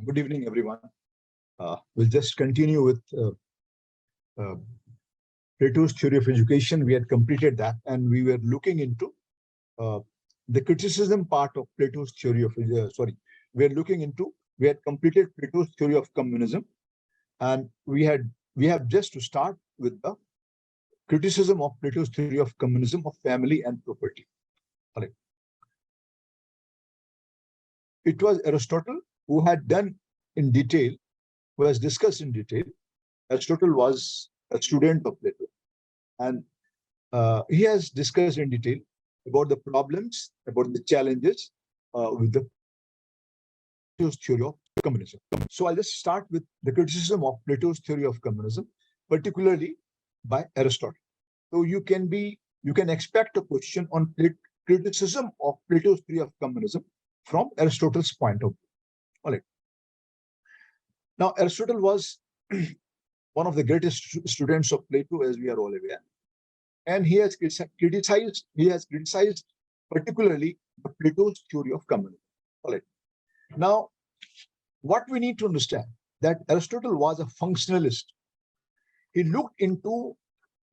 Good evening, everyone. We'll just continue with uh, Plato's theory of education. We had completed that, and we were looking into uh, the criticism part of Plato's theory of we had completed Plato's theory of communism, and we have just to start with the criticism of Plato's theory of communism of family and property. All right. It was Aristotle who had done in detail, who has discussed in detail. Aristotle was a student of Plato, and he has discussed in detail about the problems, about the challenges with the Plato's theory of communism. So I'll just start with the criticism of Plato's theory of communism, particularly by Aristotle. So you can expect a question on criticism of Plato's theory of communism from Aristotle's point of view. All right. Now, Aristotle was one of the greatest students of Plato, as we are all aware, and he has criticized particularly Plato's theory of communism. All right. Now, what we need to understand that Aristotle was a functionalist. He looked into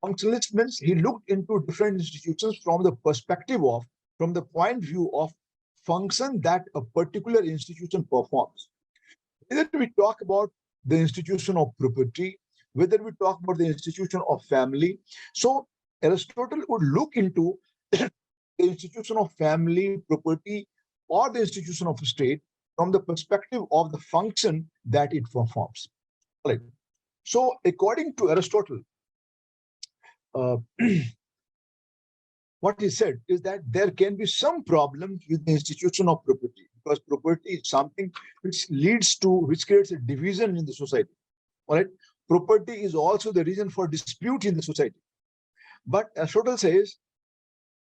functionalist means he looked into different institutions from the point of view of function that a particular institution performs. Whether we talk about the institution of property, whether we talk about the institution of family. So Aristotle would look into the institution of family, property, or the institution of state from the perspective of the function that it performs. Right. So according to Aristotle, what he said is that there can be some problems with the institution of property, because property is something which creates a division in the society. All right. Property is also the reason for dispute in the society. But Aristotle says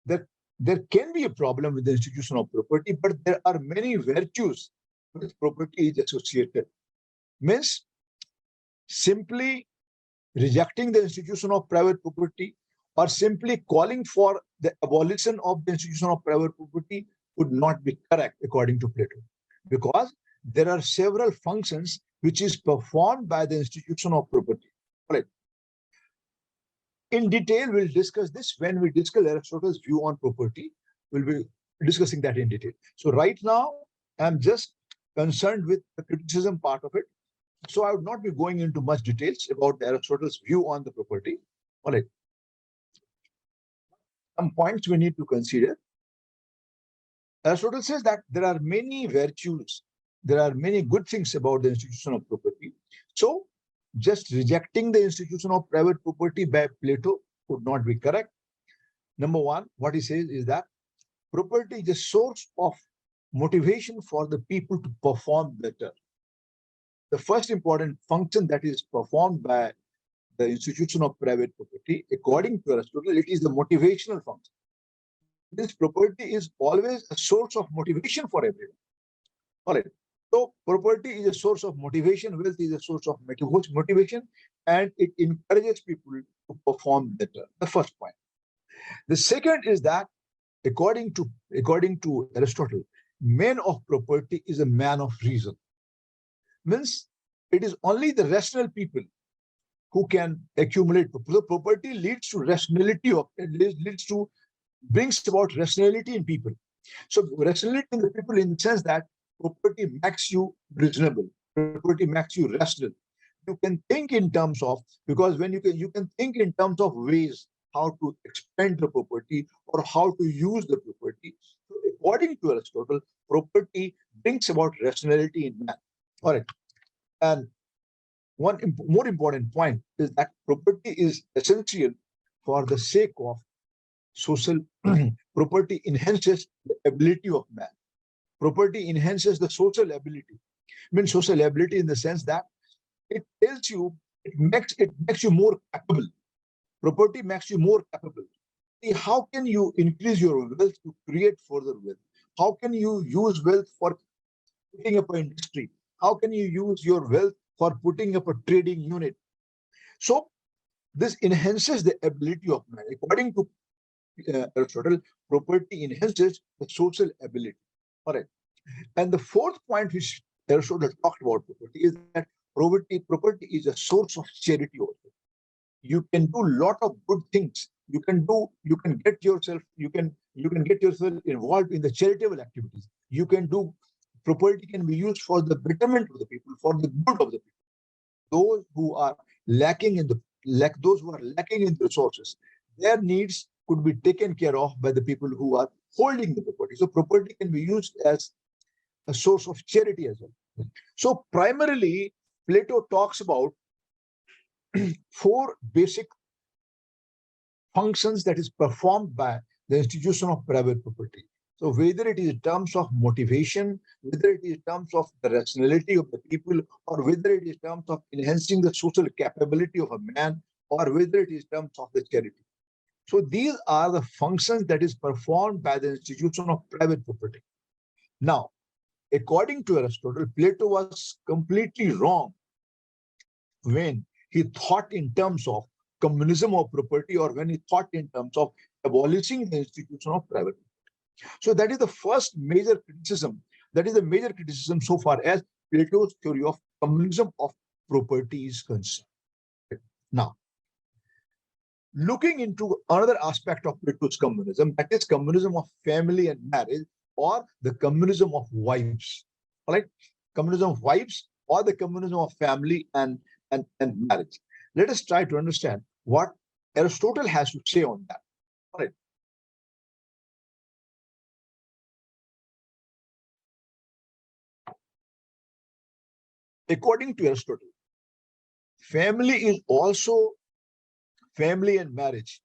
that there can be a problem with the institution of property, but there are many virtues with property is associated. Means simply rejecting the institution of private property or simply calling for the abolition of the institution of private property would not be correct according to Plato, because there are several functions which is performed by the institution of property. Right. In detail, we'll discuss this when we discuss Aristotle's view on property. We'll be discussing that in detail. So right now, I'm just concerned with the criticism part of it. So I would not be going into much details about Aristotle's view on the property. All right. Some points we need to consider. Aristotle says that there are many virtues, there are many good things about the institution of property. So just rejecting the institution of private property by Plato would not be correct. Number one, what he says is that property is a source of motivation for the people to perform better. The first important function that is performed by the institution of private property, according to Aristotle, it is the motivational function. This property is always a source of motivation for everyone. All right. So property is a source of motivation, wealth is a source of motivation, and it encourages people to perform better. The first point. The second is that according to Aristotle, man of property is a man of reason. Means it is only the rational people who can accumulate. The property leads to rationality brings about rationality in people. So rationality in the people in the sense that property makes you reasonable, property makes you rational. You can think in terms of, because when you can think in terms of ways how to expand the property or how to use the property. So according to Aristotle, property brings about rationality in man. All right. And one more important point is that property is essential for the sake of social. Property enhances the ability of man. Property enhances the social ability. I mean, social ability in the sense that it tells you, it makes you more capable. Property makes you more capable. How can you increase your wealth to create further wealth? How can you use wealth for putting up an industry? How can you use your wealth for putting up a trading unit? So this enhances the ability of man. According to Aristotle, property enhances the social ability. All right. And the fourth point which Aristotle talked about property is that property is a source of charity also. You can do a lot of good things. You can get yourself involved in the charitable activities. Property can be used for the betterment of the people, for the good of the people. Those who are lacking in the resources, their needs could be taken care of by the people who are holding the property. So property can be used as a source of charity as well. So primarily, Plato talks about four basic functions that is performed by the institution of private property. So whether it is in terms of motivation, whether it is in terms of the rationality of the people, or whether it is in terms of enhancing the social capability of a man, or whether it is in terms of the charity. So these are the functions that is performed by the institution of private property. Now, according to Aristotle, Plato was completely wrong when he thought in terms of communism of property, or when he thought in terms of abolishing the institution of private property. So that is the first major criticism. That is the major criticism so far as Plato's theory of communism of property is concerned. Now, looking into another aspect of Plato's communism, that is communism of family and marriage, or the communism of wives. All right, communism of wives, or the communism of family and marriage. Let us try to understand what Aristotle has to say on that. All right. According to Aristotle, family and marriage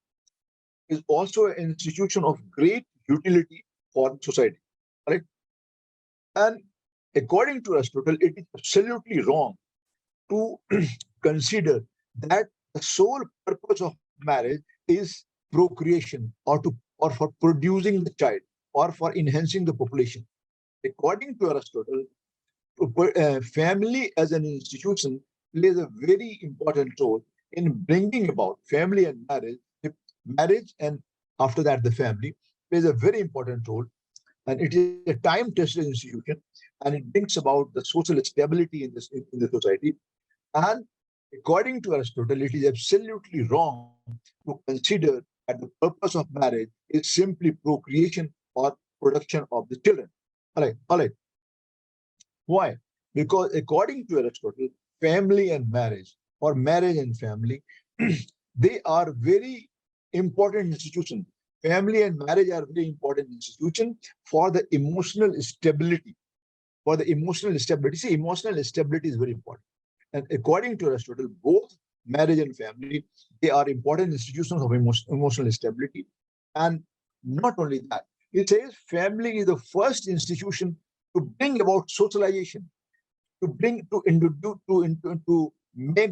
is also an institution of great utility for society. Right? And according to Aristotle, it is absolutely wrong to consider that the sole purpose of marriage is procreation, or for producing the child, or for enhancing the population. According to Aristotle, family as an institution plays a very important role in bringing about family and marriage. Marriage and after that the family plays a very important role, and it is a time-tested institution, and it brings about the social stability in the society. And according to Aristotle, it is absolutely wrong to consider that the purpose of marriage is simply procreation or production of the children. All right. Why? Because according to Aristotle, family and marriage, or marriage and family, they are very important institutions. Family and marriage are very important institutions for the emotional stability. See, emotional stability is very important. And according to Aristotle, both marriage and family, they are important institutions of emotional stability. And not only that, it says family is the first institution to bring about socialization, to make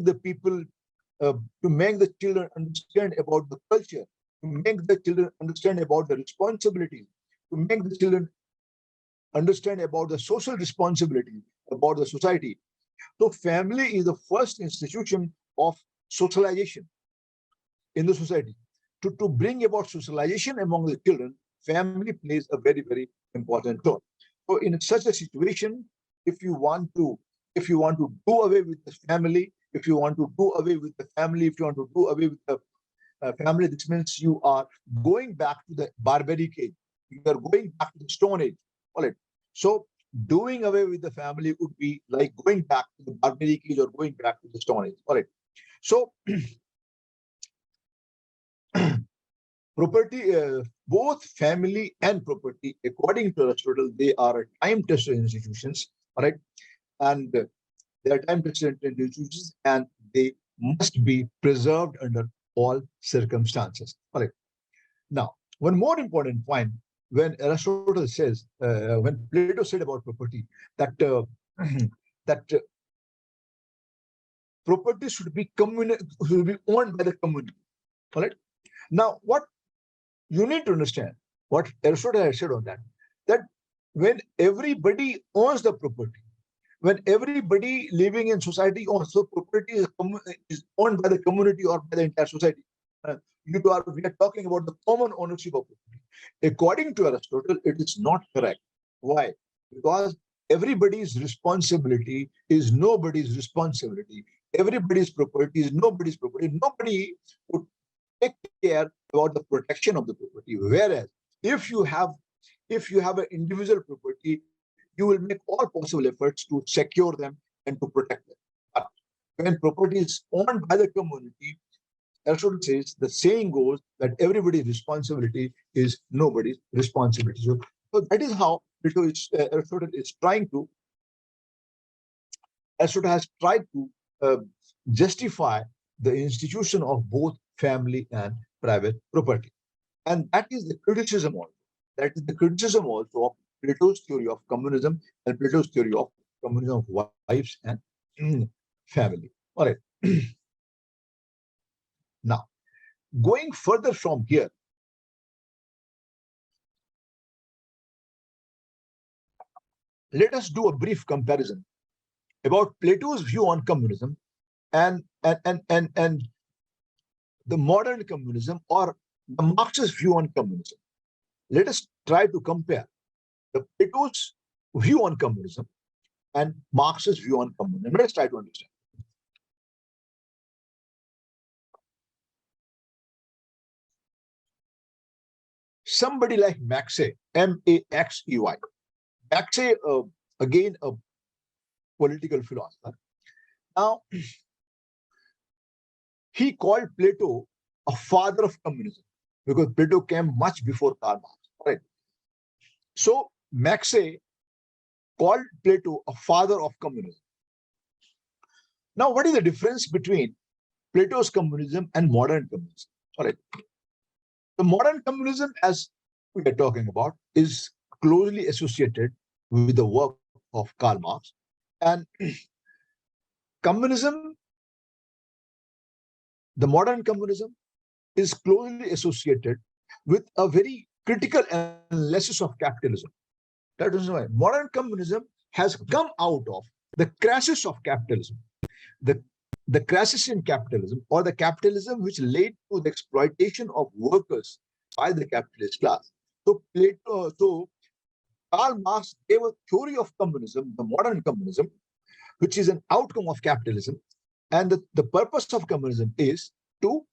the people, to make the children understand about the culture, to make the children understand about the responsibilities, to make the children understand about the social responsibility, about the society. So family is the first institution of socialization in the society. To bring about socialization among the children, family plays a very, very important role. So in such a situation, if you want to do away with the family, if you want to do away with the family, this means you are going back to the barbaric age. You are going back to the Stone Age. All right. So doing away with the family would be like going back to the barbaric age or going back to the Stone Age. All right. So property, both family and property, according to Aristotle, they are time-tested institutions. All right. And they are time-tested institutions, and they must be preserved under all circumstances. All right. Now, one more important point, when Aristotle says, when Plato said about property, that that property should be owned by the community. All right. Now, what you need to understand, what Aristotle has said on that when everybody owns the property, when everybody living in society owns, so property is owned by the community or by the entire society. We are talking about the common ownership of property. According to Aristotle, it is not correct. Why? Because everybody's responsibility is nobody's responsibility. Everybody's property is nobody's property. Nobody would take care about the protection of the property. Whereas if you have an individual property, you will make all possible efforts to secure them and to protect them. But when property is owned by the community, Aristotle says the saying goes that everybody's responsibility is nobody's responsibility. So that is how Aristotle is trying to. Aristotle has tried to justify the institution of both family and private property, and that is the criticism also. That is the criticism also of Plato's theory of communism and Plato's theory of communism of wives and family. All right. Now, going further from here, let us do a brief comparison about Plato's view on communism and the modern communism, or the Marxist view on communism. Let us try to compare the Plato's view on communism and Marx's view on communism. Let's try to understand. Somebody like Maxey, Maxey. Maxey, again, a political philosopher. Now, he called Plato a father of communism because Plato came much before Karl Marx. Right? So, Maxey called Plato a father of communism. Now, what is the difference between Plato's communism and modern communism? All right. The modern communism, as we are talking about, is closely associated with the work of Karl Marx. And communism, the modern communism, is closely associated with a very critical analysis of capitalism. That is why modern communism has come out of the crisis of capitalism. The crisis in capitalism, or the capitalism which led to the exploitation of workers by the capitalist class. So Karl Marx gave a theory of communism, the modern communism, which is an outcome of capitalism. And the purpose of communism is to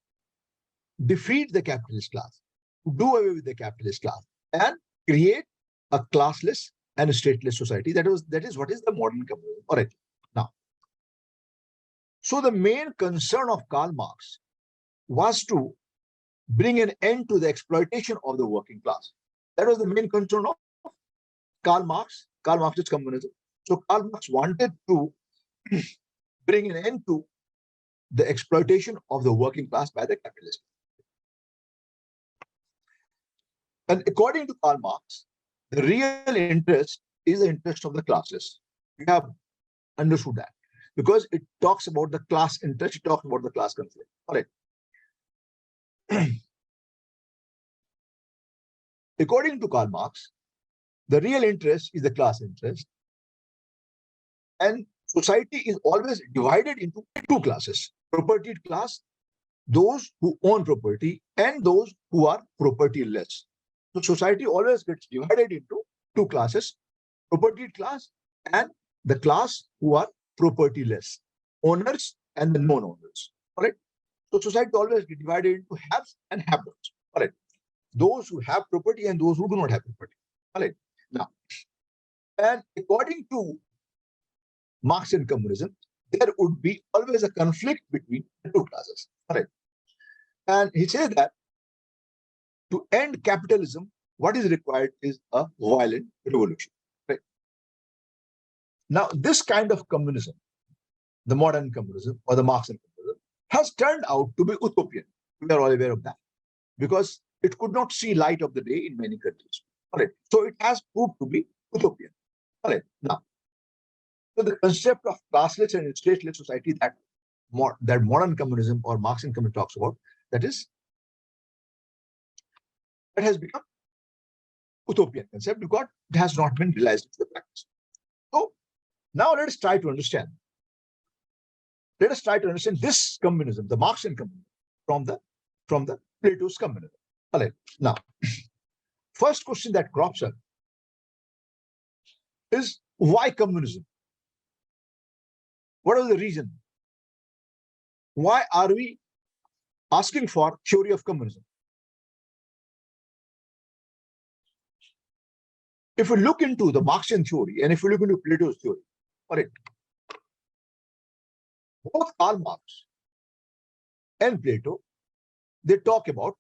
defeat the capitalist class, to do away with the capitalist class, and create a classless and a stateless society. That is what is the modern communism. All right. Now, so the main concern of Karl Marx was to bring an end to the exploitation of the working class. That was the main concern of Karl Marx's communism. So Karl Marx wanted to bring an end to the exploitation of the working class by the capitalists. And according to Karl Marx, the real interest is the interest of the classes. We have understood that because it talks about the class interest, it talks about the class conflict. All right. According to Karl Marx, the real interest is the class interest, and society is always divided into two classes: propertied class, those who own property, and those who are propertyless. So society always gets divided into two classes: propertied class and the class who are propertyless, owners and the non-owners. All right. So society always gets divided into haves and have-nots. All right. Those who have property and those who do not have property. All right. Now, and according to Marxian communism, there would be always a conflict between the two classes. All right. And he says that to end capitalism, what is required is a violent revolution. Right. Now, this kind of communism, the modern communism or the Marxian communism, has turned out to be utopian. We are all aware of that because it could not see light of the day in many countries. All right. So it has proved to be utopian. All right. Now, so the concept of classless and stateless society that modern communism or Marxian communism talks about, that has become utopian concept because it has not been realized in the practice. So now let us try to understand. Let us try to understand this communism, the Marxian communism, from the Plato's communism. All right. Now, first question that crops up is, Why communism? What is the reason? Why are we asking for theory of communism? If we look into the Marxian theory and if we look into Plato's theory, all right, both Karl Marx and Plato, they talk about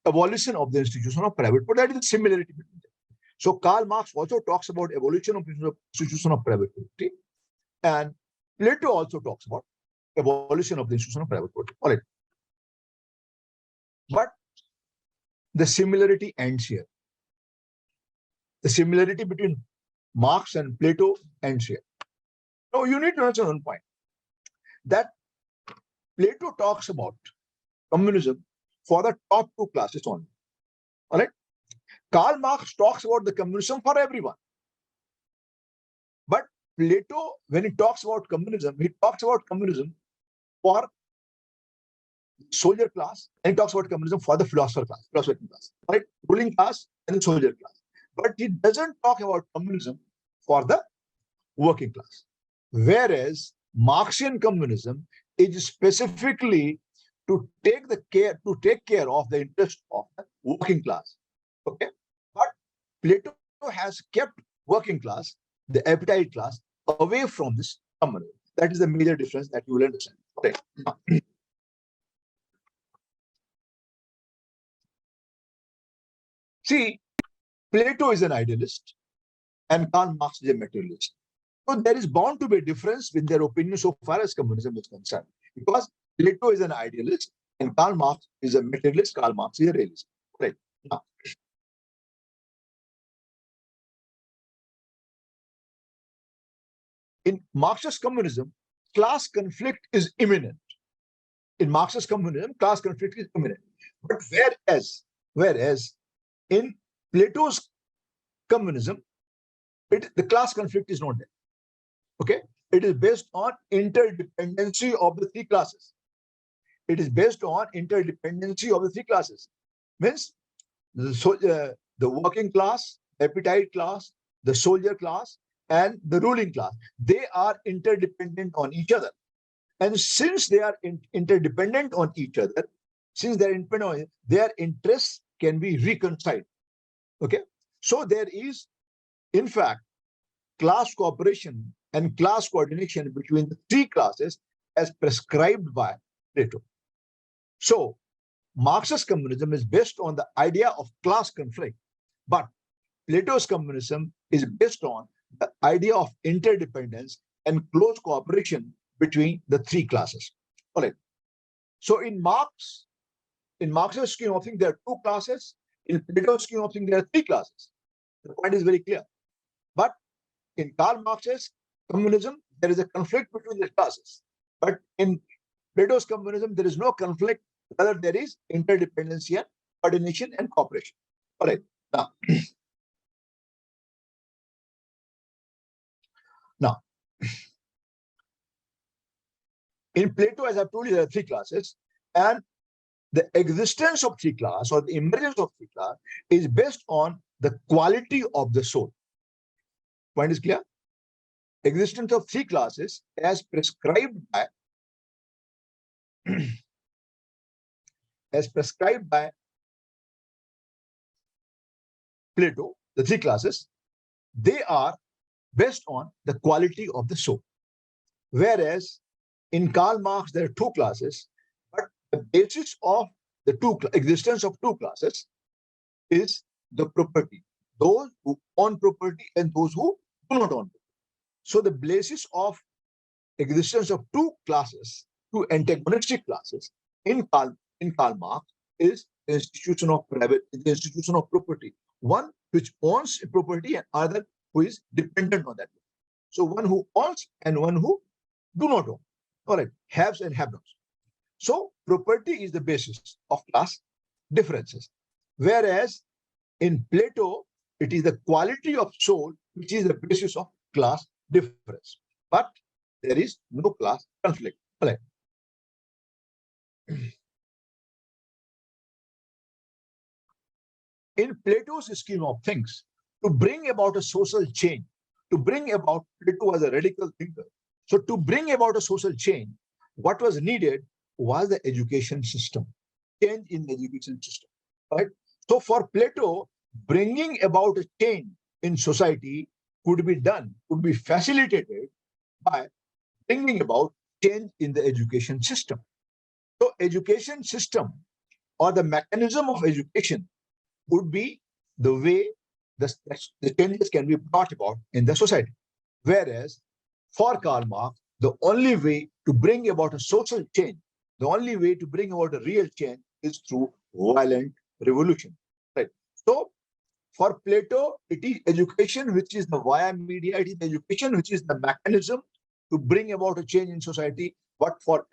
abolition of the institution of private property. That is the similarity between them. So Karl Marx also talks about abolition of the institution of private property, and Plato also talks about abolition of the institution of private property. All right. But the similarity ends here. The similarity between Marx and Plato ends here. Now you need to understand one point, that Plato talks about communism for the top two classes only. All right. Karl Marx talks about the communism for everyone. But Plato, when he talks about communism, he talks about communism for soldier class, and he talks about communism for the philosopher class, right? Ruling class and the soldier class. But he doesn't talk about communism for the working class. Whereas Marxian communism is specifically to take care of the interest of the working class. Okay, but Plato has kept working class, the appetite class, away from this communism. That is the major difference that you will understand. Okay. See, Plato is an idealist and Karl Marx is a materialist. So there is bound to be a difference in their opinion so far as communism is concerned. Because Plato is an idealist and Karl Marx is a materialist, Karl Marx is a realist. Right. Now, in Marxist communism, class conflict is imminent. In Marxist communism, class conflict is imminent. But whereas in Plato's communism, the class conflict is not there. Okay, it is based on interdependency of the three classes. It is based on interdependency of the three classes. Means the working class, appetite class, the soldier class, and the ruling class. They are interdependent on each other. And since they are interdependent on each other, since they are independent, their interests can be reconciled. Okay, so there is, in fact, class cooperation and class coordination between the three classes as prescribed by Plato. So Marxist communism is based on the idea of class conflict, but Plato's communism is based on the idea of interdependence and close cooperation between the three classes. All right. So in Marx's scheme of things, there are two classes. In Plato's scheme of things, there are three classes. The point is very clear. But in Karl Marx's communism, there is a conflict between the classes. But in Plato's communism, there is no conflict. Rather, there is interdependency and coordination and cooperation. All right. Now, in Plato, as I've told you, there are three classes, and the existence of three class or the emergence of three class is based on the quality of the soul. Point is clear? Existence of three classes as prescribed by Plato, the three classes, they are based on the quality of the soul. Whereas in Karl Marx, there are two classes, but the basis of the existence of two classes is the property. Those who own property and those who do not own property. So the basis of existence of two classes, two antagonistic classes in Karl Marx is the institution of property. One which owns property and other who is dependent on that. So one who owns and one who do not own. All right, haves and have-nots. So property is the basis of class differences. Whereas in Plato, it is the quality of soul which is the basis of class difference. But there is no class conflict. All right. In Plato's scheme of things, to bring about a social change, to bring about, Plato was a radical thinker. So to bring about a social change, what was needed was the education system, change in the education system, right? So for Plato, bringing about a change in society could be done, could be facilitated by bringing about change in the education system. So education system or the mechanism of education would be the way the changes can be brought about in the society. Whereas for Karl Marx, the only way to bring about a social change, the only way to bring about a real change is through violent revolution. Right. So for Plato, it is education which is the via media, it is education which is the mechanism to bring about a change in society. But for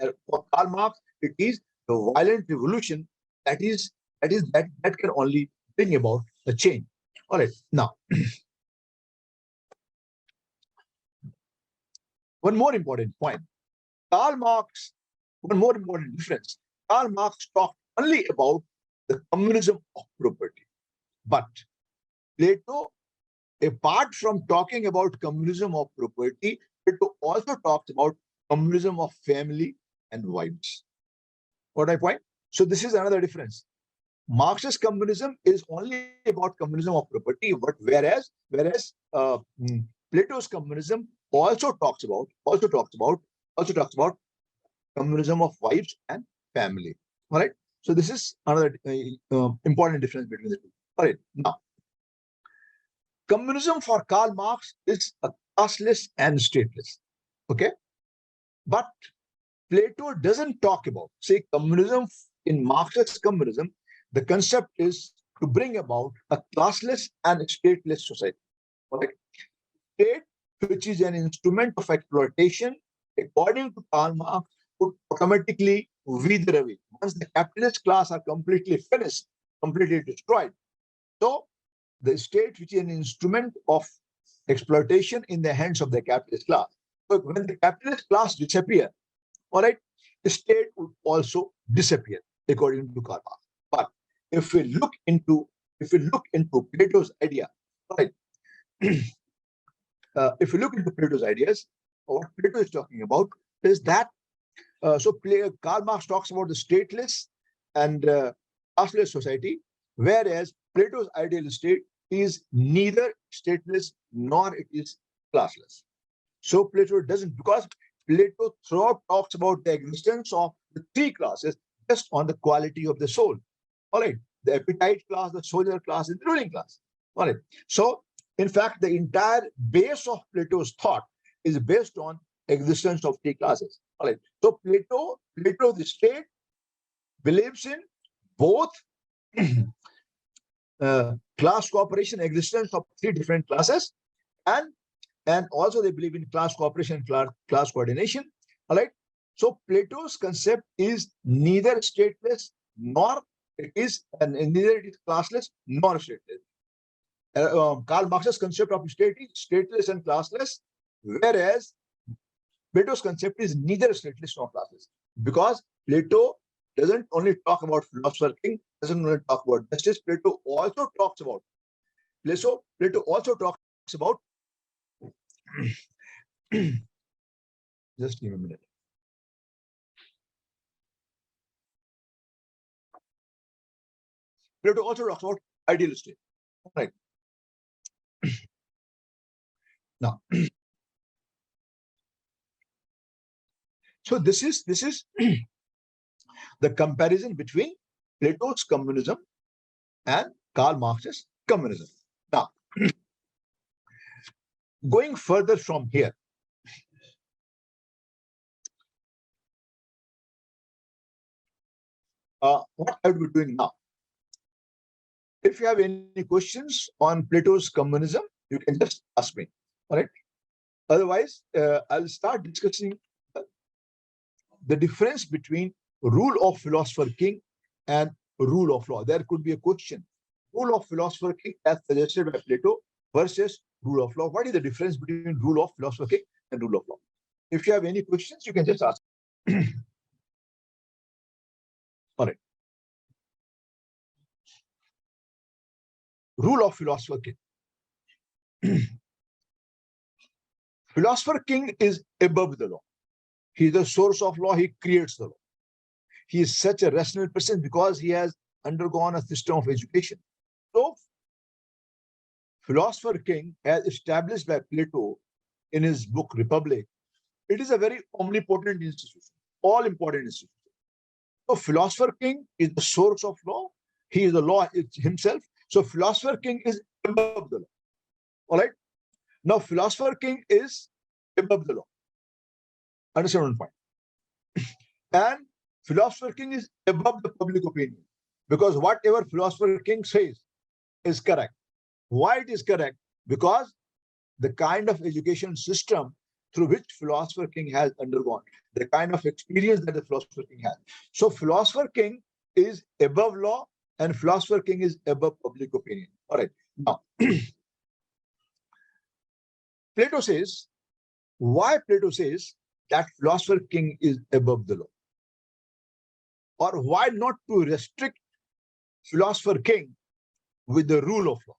Karl Marx, it is the violent revolution that can only bring about a change. All right. Now, one more important point. Karl Marx, one more important difference. Karl Marx talked only about the communism of property. But Plato, apart from talking about communism of property, Plato also talks about communism of family and wives. What I point? So this is another difference. Marxist communism is only about communism of property, but whereas Plato's communism also talks about communism of wives and family. All right. So this is another important difference between the two. All right. Now, communism for Karl Marx is a classless and stateless. Okay. But Plato doesn't talk about, say, communism. In Marxist communism, the concept is to bring about a classless and stateless society. Right? State, which is an instrument of exploitation, according to Karl Marx, would automatically wither away. Once the capitalist class are completely finished, completely destroyed. So the state, which is an instrument of exploitation in the hands of the capitalist class. So when the capitalist class disappear, all right, the state would also disappear, according to Karl Marx. But if we look into Plato's idea, right? If you look into Plato's ideas, what Plato is talking about is that Karl Marx talks about the stateless and classless society, whereas Plato's ideal state is neither stateless nor it is classless. So Plato doesn't, because Plato throughout talks about the existence of the three classes just on the quality of the soul. All right, the appetite class, the soldier class, and the ruling class. All right. So in fact, the entire base of Plato's thought is based on existence of three classes. All right. So Plato, the state, believes in both class cooperation, existence of three different classes, and also they believe in class cooperation, class coordination. All right. So Plato's concept is neither stateless nor it is, and neither it is classless nor stateless. Karl Marx's concept of state is stateless and classless, whereas Plato's concept is neither stateless nor classless. Because Plato doesn't only talk about philosopher king, doesn't only talk about justice. Plato also talks about just give me a minute. Plato also talks about ideal state. Right. Now, so this is the comparison between Plato's communism and Karl Marx's communism. Now, going further from here, what I will be doing now. If you have any questions on Plato's communism, you can just ask me. All right. Otherwise, I'll start discussing the difference between rule of philosopher king and rule of law. There could be a question. Rule of philosopher king as suggested by Plato versus rule of law. What is the difference between rule of philosopher king and rule of law? If you have any questions, you can just ask. All right. Rule of philosopher king. Philosopher king is above the law. He is the source of law. He creates the law. He is such a rational person because he has undergone a system of education. So, philosopher king, as established by Plato in his book Republic, it is a very omnipotent institution, all important institution. So, philosopher king is the source of law. He is the law himself. So, philosopher king is above the law. All right. Now, philosopher king is above the law. Understand one point. And philosopher king is above the public opinion because whatever philosopher king says is correct. Why it is correct? Because the kind of education system through which philosopher king has undergone, the kind of experience that the philosopher king has. So philosopher king is above law and philosopher king is above public opinion. All right. Now, Plato says, why Plato says that philosopher king is above the law? Or why not to restrict philosopher king with the rule of law?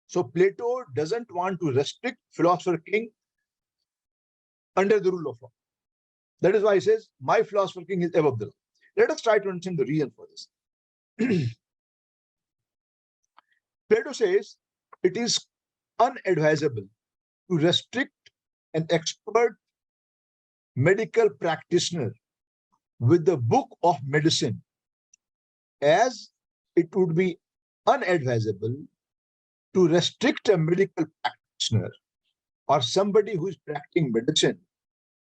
So Plato doesn't want to restrict philosopher king under the rule of law. That is why he says, my philosopher king is above the law. Let us try to understand the reason for this. Plato says it is unadvisable to restrict an expert medical practitioner with the book of medicine, as it would be unadvisable to restrict a medical practitioner or somebody who is practicing medicine.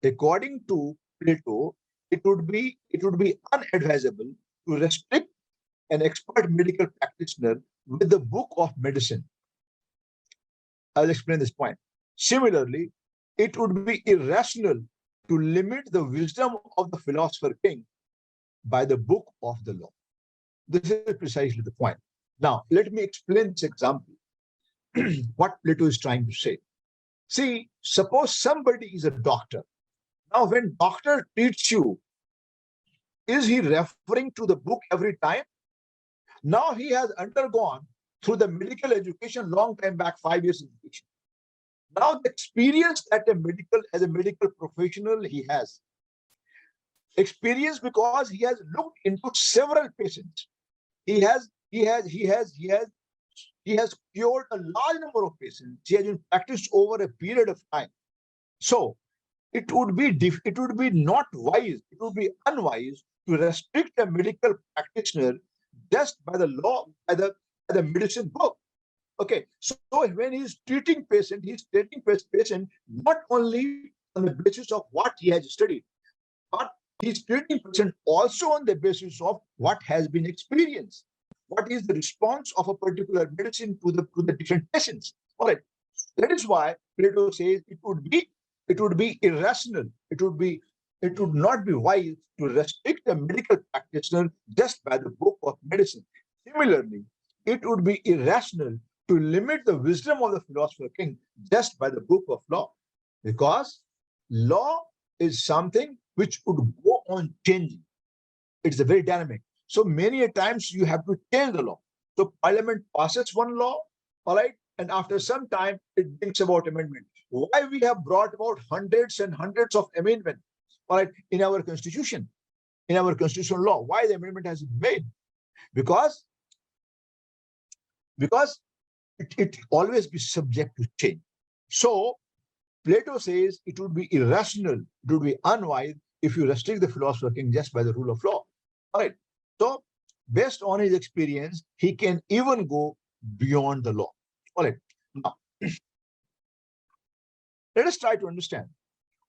According to Plato, it would be unadvisable to restrict an expert medical practitioner with the book of medicine. I'll explain this point. Similarly, it would be irrational to limit the wisdom of the philosopher king by the book of the law. This is precisely the point. Now, let me explain this example, what Plato is trying to say. See, suppose somebody is a doctor. Now, when doctor treats you, is he referring to the book every time? Now he has undergone through the medical education long time back, 5 years education. Now the experience that as a medical professional he has. Experience because he has looked into several patients. He has cured a large number of patients. He has been practiced over a period of time. So it would be not wise, it would be unwise to restrict a medical practitioner just by the law, by the medicine book. Okay, so when he's treating patient not only on the basis of what he has studied, but he's treating patient also on the basis of what has been experienced. What is the response of a particular medicine to the different patients? All right, that is why Plato says it would be irrational. It would not be wise to restrict a medical practitioner just by the book of medicine. Similarly, it would be irrational to limit the wisdom of the philosopher king just by the book of law, because law is something which would go on changing. It's a very dynamic. So many a times you have to change the law. So parliament passes one law, all right, and after some time it brings about amendment. Why we have brought about hundreds and hundreds of amendments, all right, in our constitution, in our constitutional law? Why the amendment has been made? Because it always be subject to change. So Plato says it would be irrational, it would be unwise if you restrict the philosopher king just by the rule of law. All right. So based on his experience, he can even go beyond the law. All right. Now, let us try to understand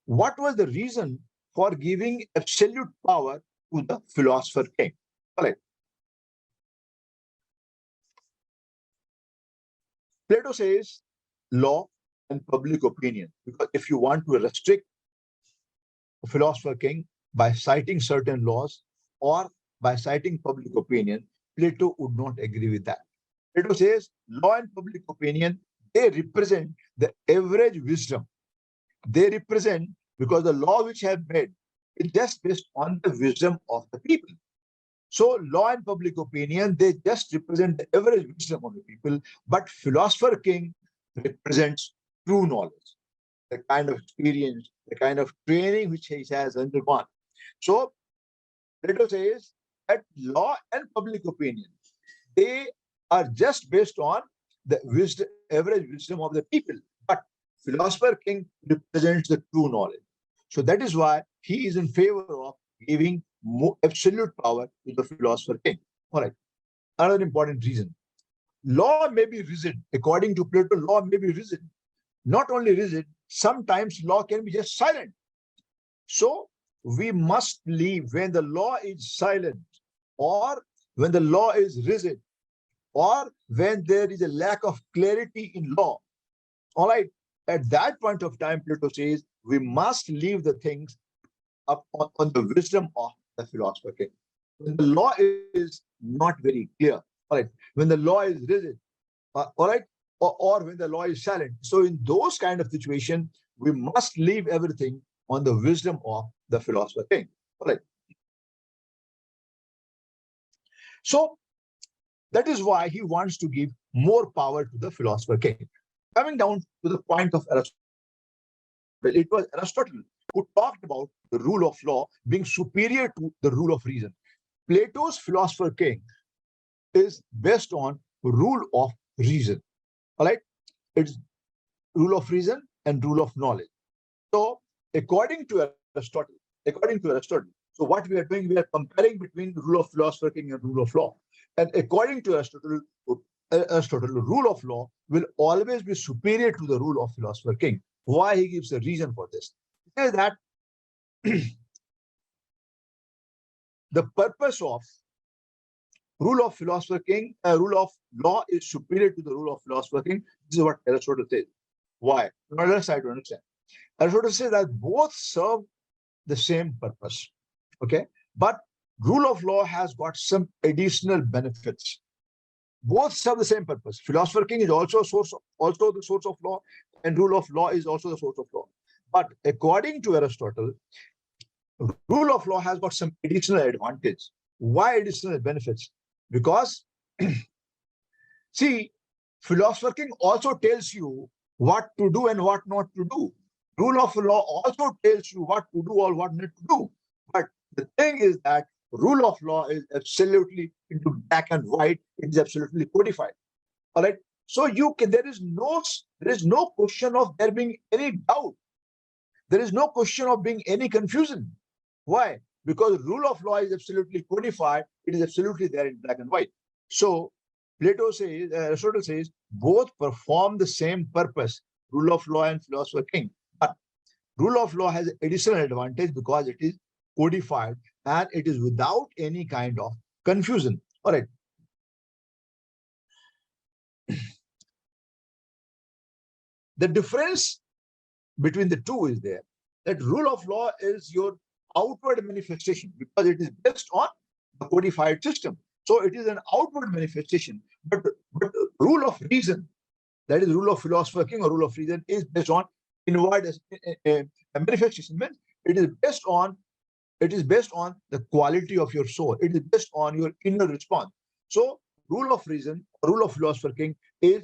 what was the reason for giving absolute power to the philosopher king. All right. Plato says law and public opinion, because if you want to restrict a philosopher king by citing certain laws or by citing public opinion, Plato would not agree with that. Plato says law and public opinion, they represent the average wisdom. They represent, because the law which have made is just based on the wisdom of the people. So law and public opinion, they just represent the average wisdom of the people, but philosopher king represents true knowledge. the kind of experience, the kind of training which he has undergone. So Plato says that law and public opinion, they are just based on the wisdom, average wisdom of the people. But philosopher king represents the true knowledge. So that is why he is in favor of giving more absolute power to the philosopher king. All right. Another important reason. Law may be rigid. According to Plato, law may be rigid. Not only rigid, sometimes law can be just silent. So we must leave when the law is silent, or when the law is rigid, or when there is a lack of clarity in law. All right. At that point of time, Plato says we must leave the things up on the wisdom of the philosopher king. When the law is not very clear, all right, when the law is rigid, all right, or when the law is silent. So in those kind of situation, we must leave everything on the wisdom of the philosopher king. All right. So that is why he wants to give more power to the philosopher king. Coming down to the point of Aristotle, it was Aristotle who talked about the rule of law being superior to the rule of reason. Plato's philosopher king is based on rule of reason. All right. It's rule of reason and rule of knowledge. So according to Aristotle, so what we are doing, we are comparing between rule of philosopher king and rule of law. And according to Aristotle, the rule of law will always be superior to the rule of philosopher king. Why? He gives a reason for this. He says that the purpose of rule of philosopher king, rule of law is superior to the rule of philosopher king. This is what Aristotle says. Why? Now let's try to understand. Aristotle says that both serve the same purpose. Okay, but rule of law has got some additional benefits. Both serve the same purpose. Philosopher king is also the source of law, and rule of law is also the source of law. But according to Aristotle, rule of law has got some additional advantage. Why additional benefits? Because see, philosopher king also tells you what to do and what not to do. Rule of law also tells you what to do or what not to do. But the thing is that rule of law is absolutely into black and white. It is absolutely codified. All right. So there is no question of there being any doubt. There is no question of being any confusion. Why? Because rule of law is absolutely codified. It is absolutely there in black and white. So Aristotle says, both perform the same purpose, rule of law and philosopher king. But rule of law has additional advantage because it is codified and it is without any kind of confusion. All right. The difference between the two is there that rule of law is your outward manifestation because it is based on the codified system. So it is an outward manifestation, but rule of reason, that is rule of philosopher king or rule of reason, is based on inward manifestation. Means it is based on the quality of your soul. It is based on your inner response. So rule of reason, rule of philosopher king is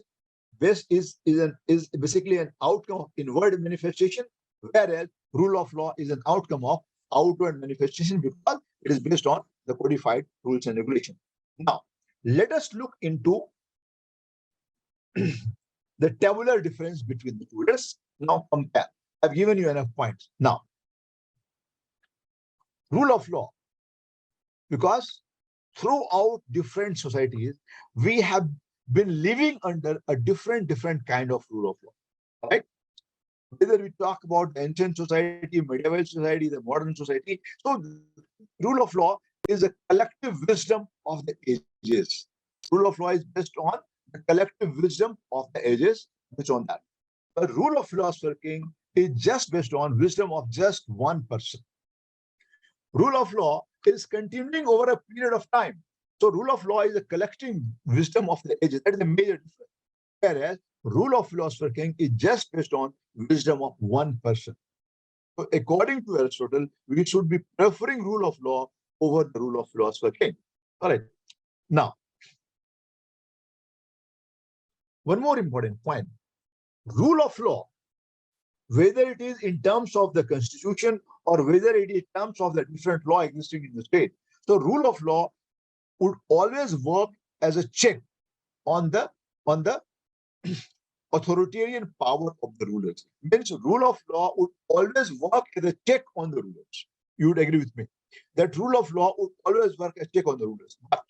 basically an outcome of inward manifestation, whereas rule of law is an outcome of outward manifestation because it is based on the codified rules and regulations. Now, let us look into the tabular difference between the two. Let's now compare. I've given you enough points. Now, rule of law, because throughout different societies, we have been living under a different kind of rule of law, right? Whether we talk about the ancient society, medieval society, the modern society. So rule of law is a collective wisdom of the ages. Rule of law is based on the collective wisdom of the ages, based on that. But rule of philosopher king is just based on wisdom of just one person. Rule of law is continuing over a period of time. So rule of law is a collective wisdom of the ages. That is a major difference. Whereas rule of philosopher king is just based on wisdom of one person. So according to Aristotle, we should be preferring rule of law over the rule of philosopher king. All right. Now, one more important point. Rule of law whether it is in terms of the constitution or whether it is in terms of the different law existing in the state. So rule of law would always work as a check on the authoritarian power of the rulers. Means rule of law would always work as a check on the rulers. You would agree with me that rule of law would always work as a check on the rulers. But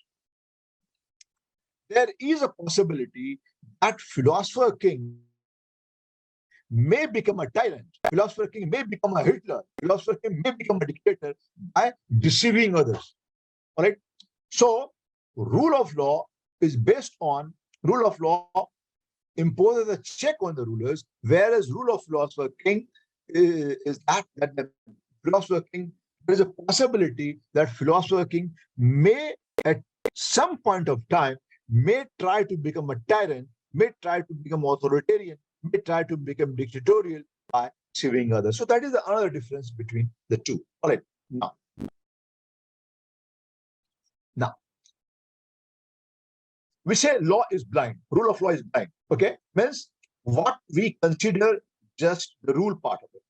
there is a possibility that philosopher king may become a tyrant. Philosopher king may become a Hitler. Philosopher king may become a dictator by deceiving others. All right. So rule of law is based on rule of law imposes a check on the rulers, whereas rule of philosopher king is that the philosopher king, there is a possibility that philosopher king may at some point of time may try to become a tyrant, may try to become authoritarian, may try to become dictatorial by deceiving others. So that is another difference between the two. All right. Now, we say law is blind, rule of law is blind. Okay, means what we consider just the rule part of it.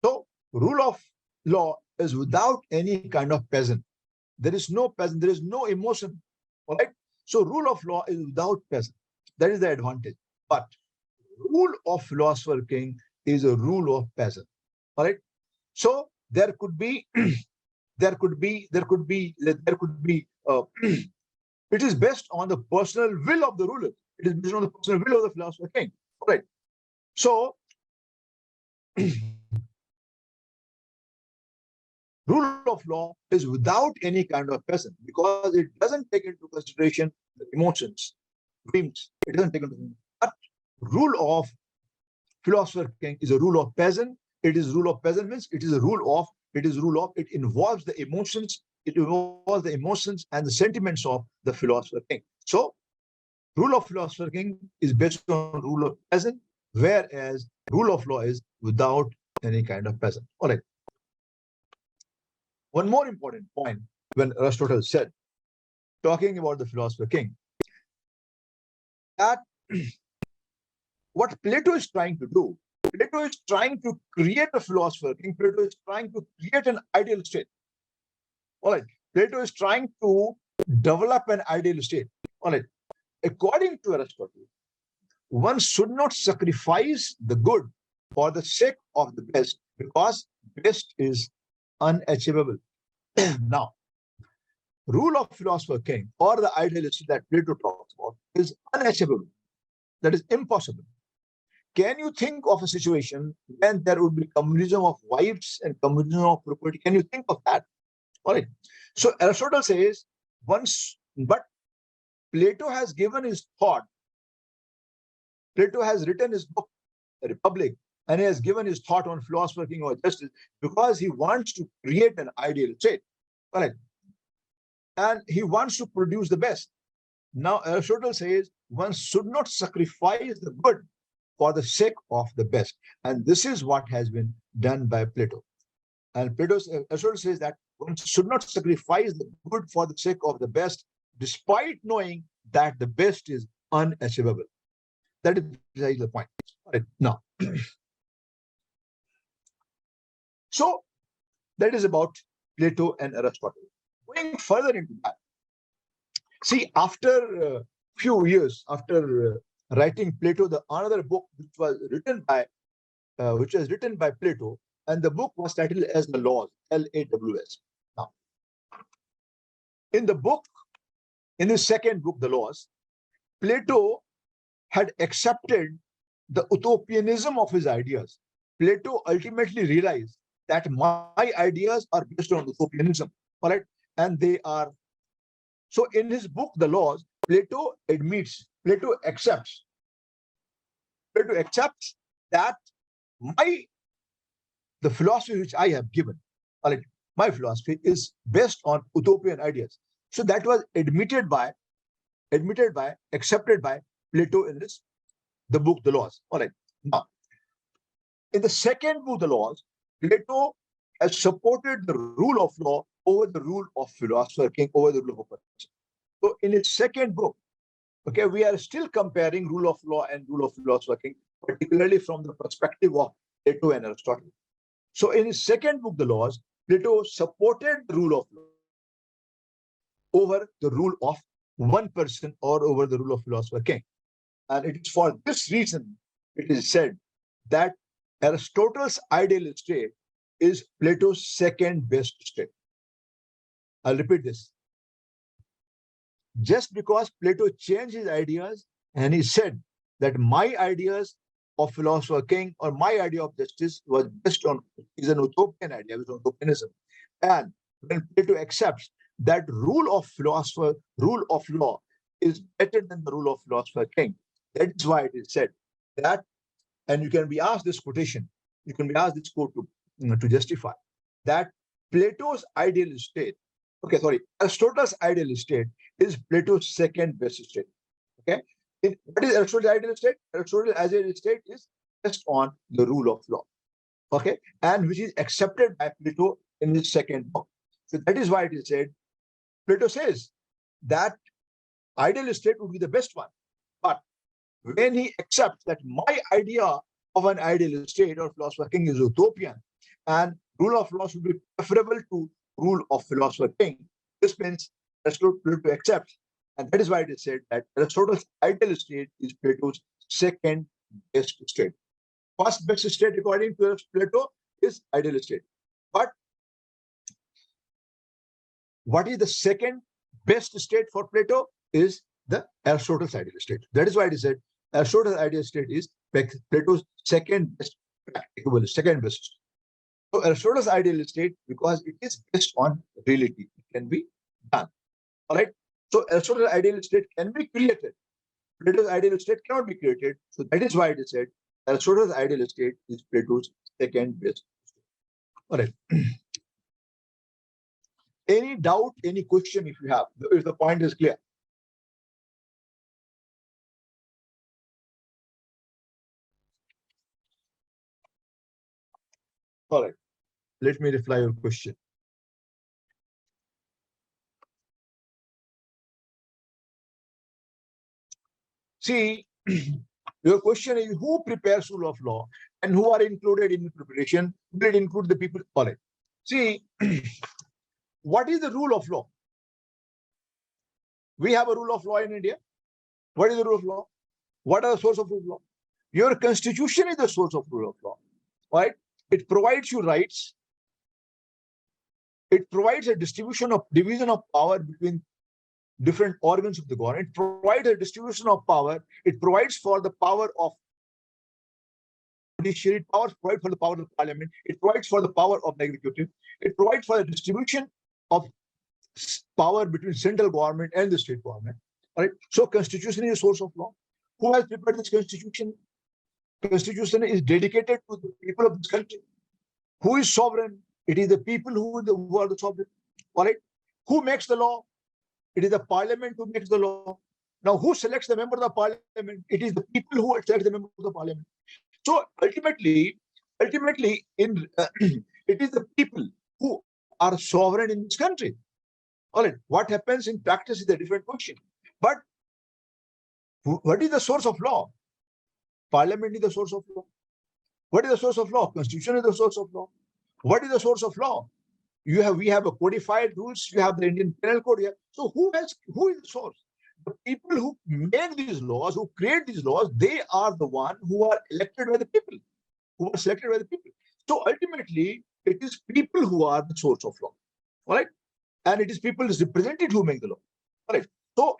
So rule of law is without any kind of peasant. There is no peasant, there is no emotion. All right. So rule of law is without peasant. That is the advantage. But rule of philosopher king is a rule of peasant. All right. So there could be it is based on the personal will of the ruler. It is based on the personal will of the philosopher king. All right. So rule of law is without any kind of peasant because it doesn't take into consideration the emotions, dreams. It doesn't take into consideration. But rule of philosopher king is a rule of peasant. It is rule of peasant means it involves the emotions. It involves the emotions and the sentiments of the philosopher king. So rule of philosopher king is based on rule of peasant, whereas rule of law is without any kind of peasant. All right. One more important point when Aristotle said, talking about the philosopher king, that what Plato is trying to do, Plato is trying to create a philosopher king. Plato is trying to create an ideal state. All right. Plato is trying to develop an ideal state. All right. According to Aristotle, one should not sacrifice the good for the sake of the best because best is unachievable. Now, rule of philosopher king or the ideal state that Plato talks about is unachievable. That is impossible. Can you think of a situation when there would be communism of wives and communism of property? Can you think of that? All right. So Aristotle says once, but Plato has given his thought. Plato has written his book, The Republic, and he has given his thought on philosopher king or justice because he wants to create an ideal state. All right. And he wants to produce the best. Now Aristotle says one should not sacrifice the good for the sake of the best. And this is what has been done by Plato. And Aristotle says that one should not sacrifice the good for the sake of the best, despite knowing that the best is unachievable. That is precisely the point. Right. Now, so that is about Plato and Aristotle. Going further into that, see, after a few years after writing Plato, the another book which was written by Plato, and the book was titled as The Laws, Laws. Now, in the book, in his second book, The Laws, Plato had accepted the utopianism of his ideas. Plato ultimately realized that my ideas are based on utopianism, all right, and they are. So in his book, The Laws, Plato accepts that the philosophy which I have given, all right, my philosophy is based on utopian ideas. So that was accepted by Plato in the book, The Laws. All right. Now, in the second book, The Laws, Plato has supported the rule of law over the rule of philosopher king, over the rule of a person. So in its second book, okay, we are still comparing rule of law and rule of philosopher king, particularly from the perspective of Plato and Aristotle. So in his second book, The Laws, Plato supported the rule of law over the rule of one person or over the rule of philosopher king. And it is for this reason it is said that Aristotle's ideal state is Plato's second best state. I'll repeat this. Just because Plato changed his ideas and he said that my ideas of philosopher king or my idea of justice was based on is an utopian idea, which is utopianism. And when Plato accepts that rule of philosopher, rule of law is better than the rule of philosopher king, that is why it is said that, and you can be asked this quotation, you can be asked this quote to justify that Plato's ideal state, Aristotle's ideal state is Plato's second best state. Okay, what is Aristotle's ideal state? Aristotle's ideal state is based on the rule of law. Okay, and which is accepted by Plato in his second book. So that is why it is said, Plato says that ideal state would be the best one. But when he accepts that my idea of an ideal state or philosopher king is utopian, and rule of law should be preferable to rule of philosopher king, this means Aristotle Plato accepts. And that is why it is said that Aristotle's ideal state is Plato's second best state. First best state, according to Plato, is ideal state. But what is the second best state for Plato is the Aristotle's ideal state. That is why it is said Aristotle's ideal state is Plato's second best practicable, second best. So Aristotle's ideal state, because it is based on reality, it can be done. All right. So Aristotle's ideal state can be created. Plato's ideal state cannot be created. So that is why it is said Aristotle's ideal state is Plato's second best state. All right. Any doubt, any question if you have, if the point is clear? All right. Let me reply your question. See, your question is who prepares rule of law and who are included in preparation? Will it include the people? All right. See, what is the rule of law? We have a rule of law in India. What is the rule of law? What are the source of rule of law? Your constitution is the source of rule of law, right? It provides you rights. It provides a division of power between different organs of the government. It provides a distribution of power. It provides for the power of judiciary. It provides for the power of parliament. It provides for the power of the executive. It provides for the distribution of power between central government and the state government. All right. So constitution is a source of law. Who has prepared this constitution? Constitution is dedicated to the people of this country. Who is sovereign? It is the people who are the sovereign. All right. Who makes the law? It is the parliament who makes the law. Now, who selects the member of the parliament? It is the people who select the member of the parliament. So ultimately, it is the people who are sovereign in this country. All right. What happens in practice is a different question. But what is the source of law? Parliament is the source of law. What is the source of law? Constitution is the source of law. What is the source of law? We have a codified rules. You have the Indian Penal Code here. So who is the source? The people who make these laws, who create these laws, they are the one who are elected by the people, who are selected by the people. So ultimately, it is people who are the source of law. All right, and it is people represented who make the law. All right. So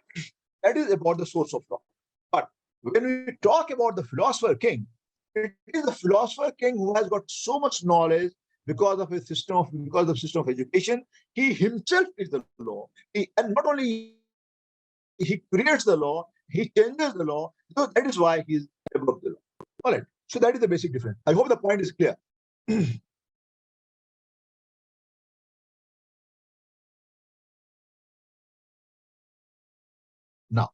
that is about the source of law. But when we talk about the philosopher king, it is the philosopher king who has got so much knowledge because of system of education. He himself is the law. And not only he creates the law, he changes the law. So that is why he is above the law. All right. So that is the basic difference. I hope the point is clear. Now,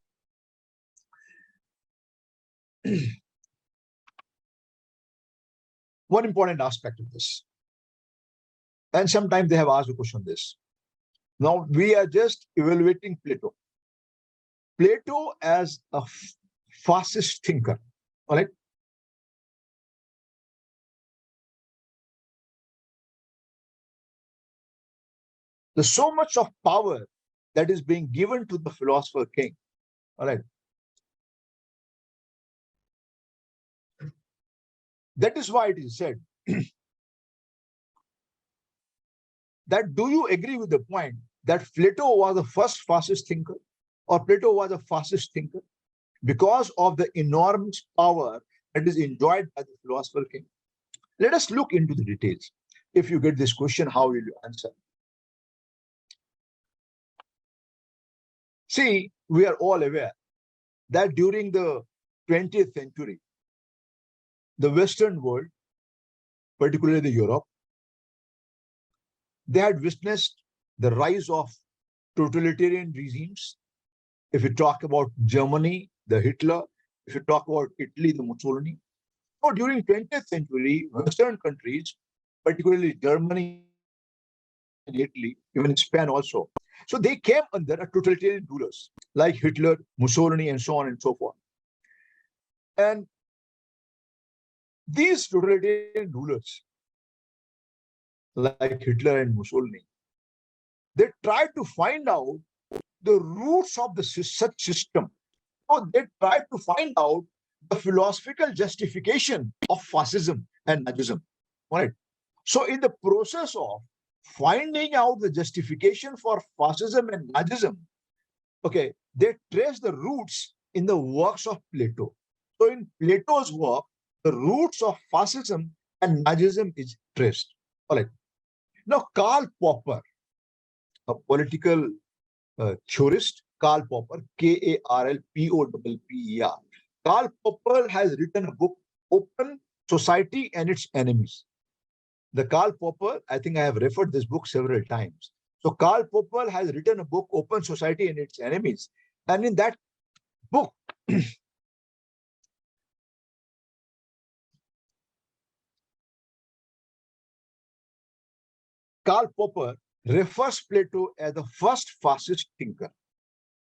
one important aspect of this, and sometimes they have asked a question on this. Now, we are just evaluating Plato. Plato as a fascist thinker, all right? There's so much of power that is being given to the philosopher king. All right. That is why it is said that, do you agree with the point that Plato was the first fascist thinker, or Plato was a fascist thinker because of the enormous power that is enjoyed by the philosopher king? Let us look into the details. If you get this question, how will you answer? See, we are all aware that during the 20th century, the Western world, particularly the Europe, they had witnessed the rise of totalitarian regimes. If you talk about Germany, the Hitler, if you talk about Italy, the Mussolini. So during 20th century, Western countries, particularly Germany and Italy, even Spain also, so they came under a totalitarian rulers like Hitler, Mussolini, and so on and so forth. And these totalitarian rulers, like Hitler and Mussolini, they tried to find out the roots of the such system. So they tried to find out the philosophical justification of fascism and Nazism. Right? So in the process of finding out the justification for fascism and Nazism, okay, they trace the roots in the works of Plato. So in Plato's work, the roots of fascism and Nazism is traced. All right. Now, Karl Popper, a political theorist, Karl Popper, Karlpopper. Karl Popper has written a book, Open Society and Its Enemies. The Karl Popper, I think I have referred this book several times. So Karl Popper has written a book, Open Society and Its Enemies. And in that book, Karl Popper refers Plato as the first fascist thinker.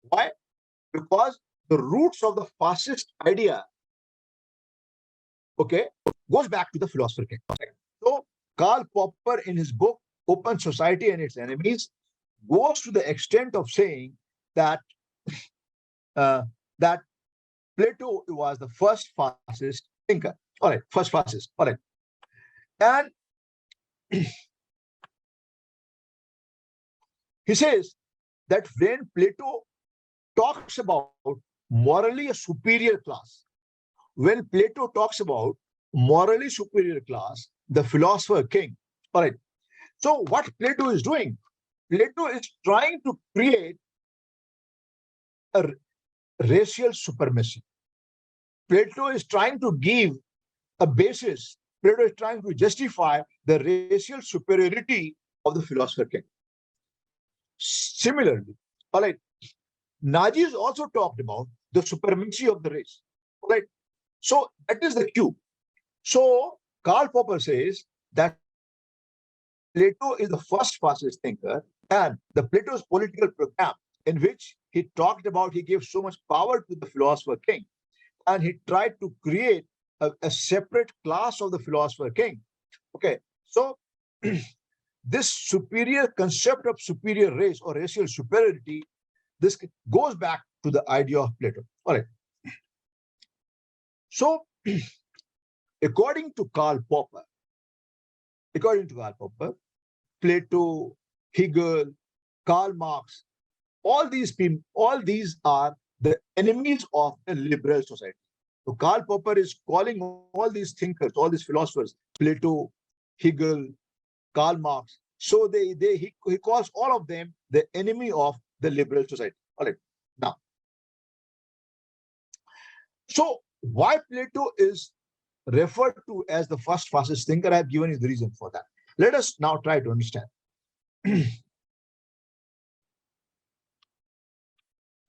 Why? Because the roots of the fascist idea, okay, goes back to the philosopher king. So Karl Popper, in his book Open Society and Its Enemies, goes to the extent of saying that that Plato was the first fascist thinker. All right, first fascist. All right, and he says that when Plato talks about morally a superior class, when Plato talks about morally superior class, the philosopher king. All right. So what Plato is doing? Plato is trying to create a racial supremacy. Plato is trying to give a basis. Plato is trying to justify the racial superiority of the philosopher king. Similarly, all right, Nazis also talked about the supremacy of the race. All right. So that is the cue. So Karl Popper says that Plato is the first fascist thinker, and the Plato's political program, in which he talked about, he gave so much power to the philosopher king, and he tried to create a separate class of the philosopher king. Okay, so this superior concept of superior race or racial superiority, this goes back to the idea of Plato. All right. So, according to Karl Popper, Plato, Hegel, Karl Marx, all these are the enemies of the liberal society. So Karl Popper is calling all these thinkers, all these philosophers, Plato, Hegel, Karl Marx. So he calls all of them the enemy of the liberal society. All right. Now, so why Plato is referred to as the first fascist thinker, I have given you the reason for that. Let us now try to understand.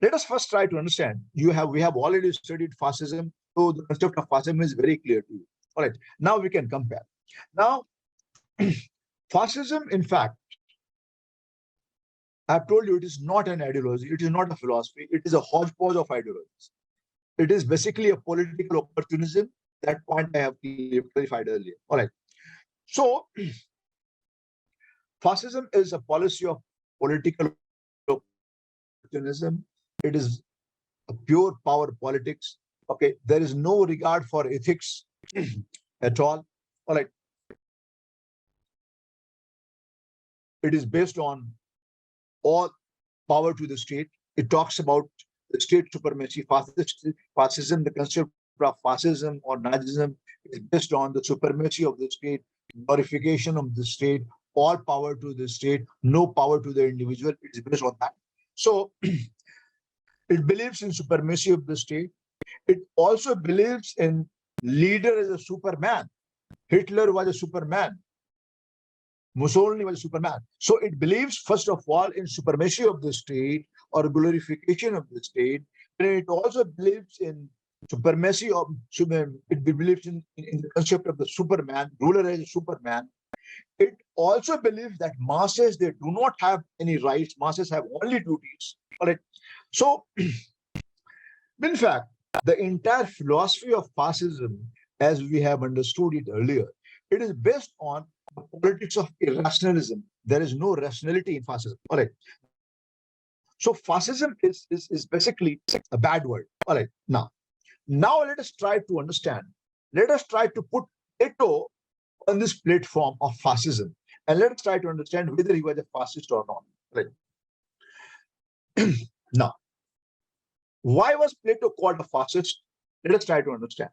Let us first try to understand. We have already studied fascism, so the concept of fascism is very clear to you. All right, now we can compare. Now, fascism, in fact, I've told you, it is not an ideology, it is not a philosophy, it is a hodgepodge of ideologies. It is basically a political opportunism. That point I have clarified earlier. All right. So, fascism is a policy of political opportunism. It is a pure power politics. Okay, there is no regard for ethics at all. All right. It is based on all power to the state. It talks about the state supremacy, fascism, the concept of fascism or Nazism is based on the supremacy of the state, glorification of the state, all power to the state, no power to the individual. It's based on that. So it believes in supremacy of the state. It also believes in leader as a superman. Hitler was a superman. Mussolini was a superman. So it believes, first of all, in supremacy of the state or glorification of the state. And it also believes in supremacy of, it believes in the concept of the superman, ruler as a superman. It also believes that masses, they do not have any rights. Masses have only duties. All right. So, in fact, the entire philosophy of fascism, as we have understood it earlier, it is based on the politics of irrationalism. There is no rationality in fascism. All right. So fascism is basically a bad word. All right. Now let us try to understand. Let us try to put Plato on this platform of fascism, and let us try to understand whether he was a fascist or not. Right. Now, why was Plato called a fascist? Let us try to understand.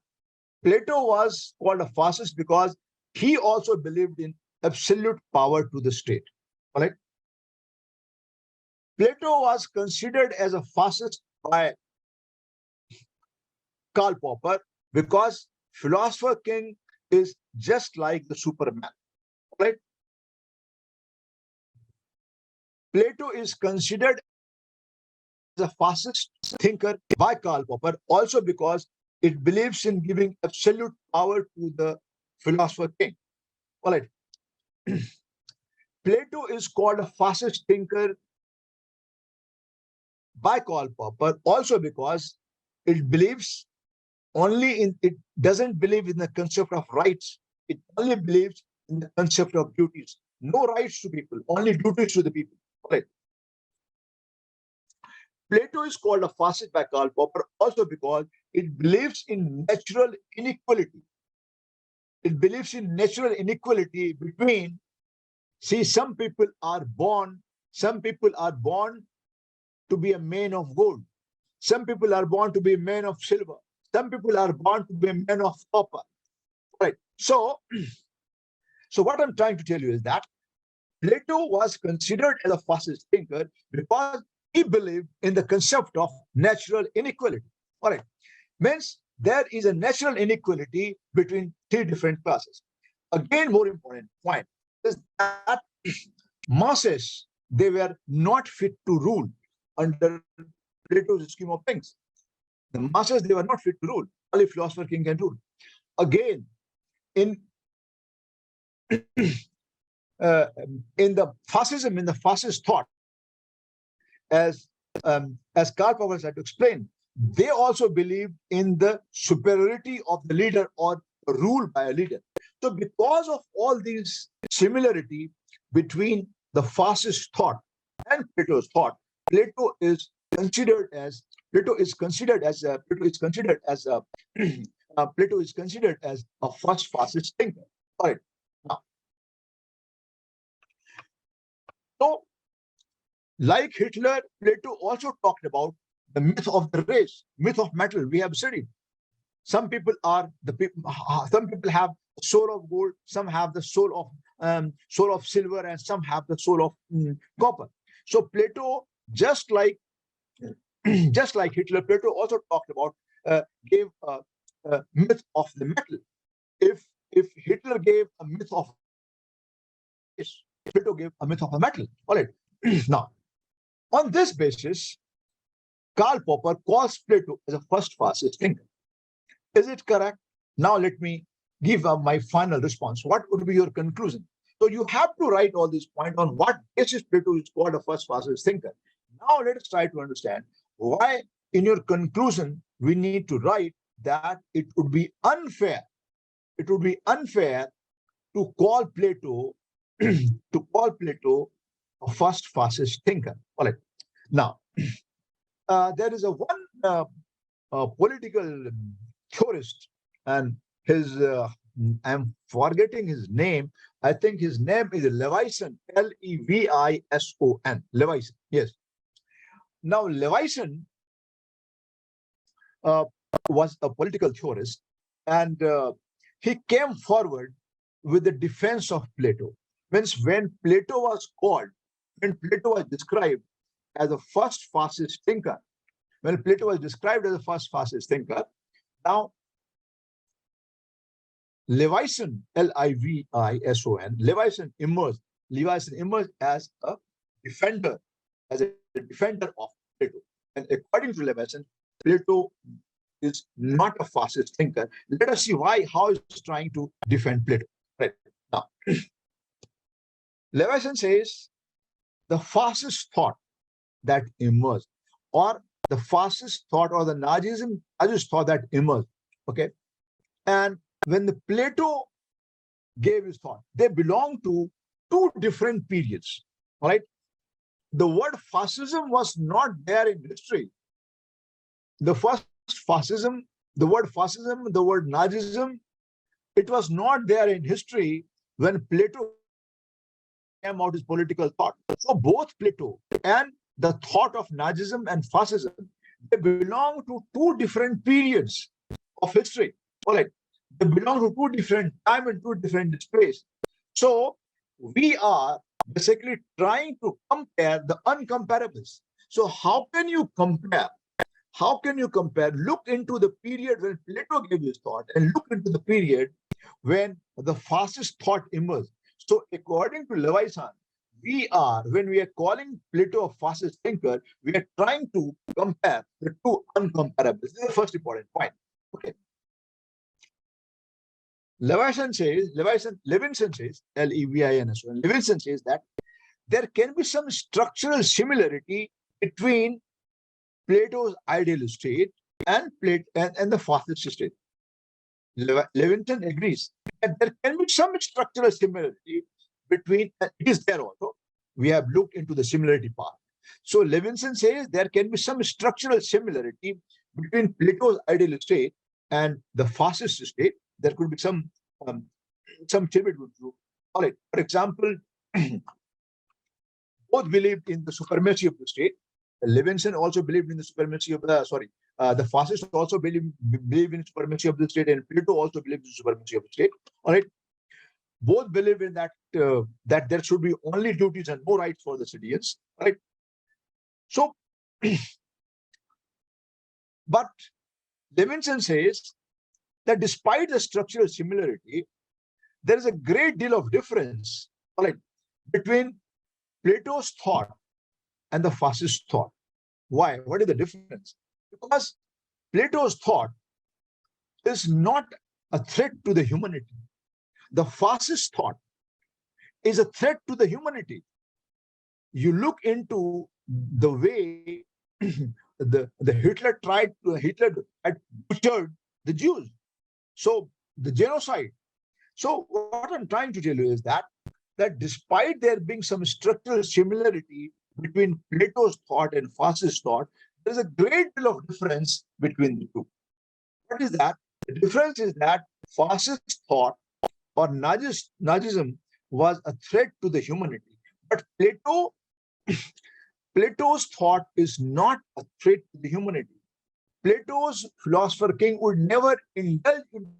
Plato was called a fascist because he also believed in absolute power to the state. All right. Plato was considered as a fascist by Karl Popper because philosopher king is just like the superman. Right? Plato is considered as a fascist thinker by Karl Popper also because it believes in giving absolute power to the philosopher king. All right. Plato is called a fascist thinker by Karl Popper also because it believes only in, it doesn't believe in the concept of rights. It only believes in the concept of duties. No rights to people, only duties to the people. Right. Plato is called a fascist by Karl Popper also because it believes in natural inequality. It believes in natural inequality between, see, some people are born to be a man of gold. Some people are born to be a man of silver. Some people are born to be a man of copper. Right. So what I'm trying to tell you is that Plato was considered as a fascist thinker because he believed in the concept of natural inequality. All right. Means there is a natural inequality between three different classes. Again, more important point is that masses, they were not fit to rule under Plato's scheme of things. The masses, they were not fit to rule. Only philosopher king can rule. Again, in the fascist thought, as Karl Popper had to explain, they also believed in the superiority of the leader or rule by a leader. So because of all these similarity between the fascist thought and Plato's thought, Plato is considered as a first fascist thinker. All right. Now, so like Hitler, Plato also talked about the myth of the race, myth of metal. We have studied. Some people have the soul of gold, some have the soul of silver, and some have the soul of copper. So Plato, just like Hitler, Plato also talked about gave a myth of the metal. If Hitler gave a myth of race, Plato gave a myth of a metal. All right. Now, on this basis, Karl Popper calls Plato as a first fascist thinker. Is it correct? Now let me give my final response. What would be your conclusion? So you have to write all these points on what basis Plato is called a first fascist thinker. Now let us try to understand why in your conclusion we need to write that it would be unfair. It would be unfair to call Plato a first fascist thinker. All right. Now, there is a one political theorist, and his I'm forgetting his name. I think his name is Levison, Levison. Levison. Yes. Now, Levison uh, was a political theorist, and he came forward with the defense of Plato. Means when Plato was described as the first fascist thinker, when Plato was described as the first fascist thinker, now Levison, Levison, Levison emerged defender, as a defender of Plato. And according to Levison, Plato is not a fascist thinker. Let us see how he's trying to defend Plato. Right now, Levison says the fascist thought that emerged, or the fascist thought, or the Nazism thought that emerged. Okay, and when the Plato gave his thought, they belong to two different periods. All right, the word fascism was not there in history. The first fascism, the word fascism, the word Nazism, it was not there in history when Plato came out his political thought. So both Plato and the thought of Nazism and fascism, they belong to two different periods of history. All right, they belong to two different time and two different space. So we are basically trying to compare the uncomparables. So how can you compare? How can you compare? Look into the period when Plato gave his thought and look into the period when the fascist thought emerged. So according to Levison, when we are calling Plato a fascist thinker, we are trying to compare the two uncomparables. This is the first important point. Okay. Levinson says, Levinson says that there can be some structural similarity between Plato's ideal state and the fascist state. Levinson agrees that there can be some structural similarity between, and it is there also. We have looked into the similarity part. So Levinson says there can be some structural similarity between Plato's ideal state and the fascist state. There could be some timid would do. All right. For example, both believed in the supremacy of the state. Levinson also believed in the supremacy of the fascists also believe in supremacy of the state, and Plato also believes in supremacy of the state. All right. Both believe in that that there should be only duties and no rights for the citizens. Right. So, but Levinson says that despite the structural similarity, there is a great deal of difference, all right, between Plato's thought and the fascist thought. Why? What is the difference? Because Plato's thought is not a threat to the humanity. The fascist thought is a threat to the humanity. You look into the way the Hitler had butchered the Jews. So the genocide. So what I'm trying to tell you is that despite there being some structural similarity between Plato's thought and fascist thought, there is a great deal of difference between the two. What is that? The difference is that fascist thought or Nazism was a threat to the humanity. But Plato's thought is not a threat to the humanity. Plato's philosopher king would never indulge in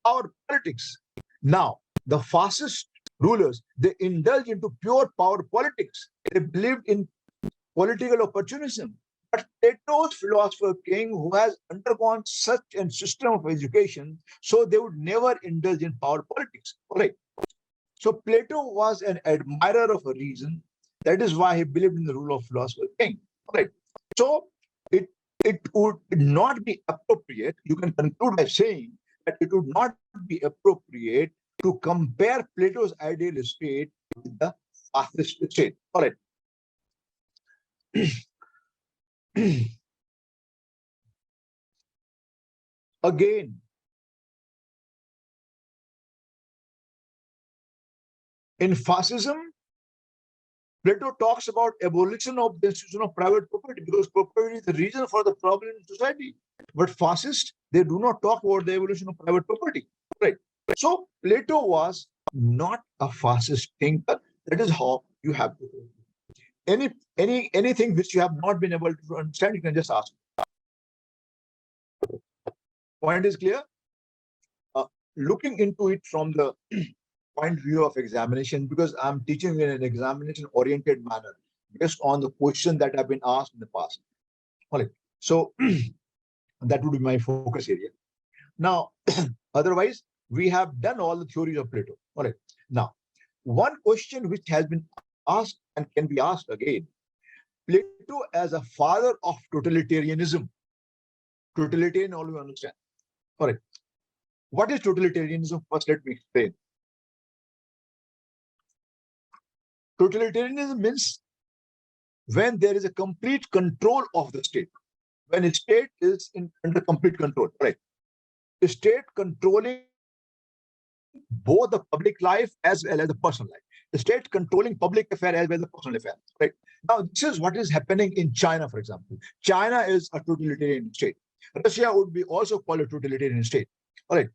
power politics. Now, the fascist rulers, they indulge into pure power politics. They believed in political opportunism. But Plato's philosopher king, who has undergone such a system of education, so they would never indulge in power politics. All right. So Plato was an admirer of a reason. That is why he believed in the rule of philosopher king. All right. So it would not be appropriate. You can conclude by saying that it would not be appropriate to compare Plato's ideal state with the fascist state. All right. Again, in fascism, Plato talks about abolition of the institution of private property because property is the reason for the problem in society. But fascists, they do not talk about the abolition of private property. Right. So Plato was not a fascist thinker. That is how you have to. Anything which you have not been able to understand, you can just ask. Point is clear. Looking into it from the point of view of examination, because I'm teaching in an examination-oriented manner based on the question that have been asked in the past. All right. So that would be my focus area. Now, otherwise, we have done all the theories of Plato. All right. Now, one question which has been asked and can be asked again: Plato as a father of totalitarianism. Totalitarian, all you understand. All right. What is totalitarianism? First, let me explain. Totalitarianism means when there is a complete control of the state. When a state is under complete control, right? The state controlling both the public life as well as the personal life. The state controlling public affair as well as the personal affair, right? Now, this is what is happening in China, for example. China is a totalitarian state. Russia would be also called a totalitarian state. All right.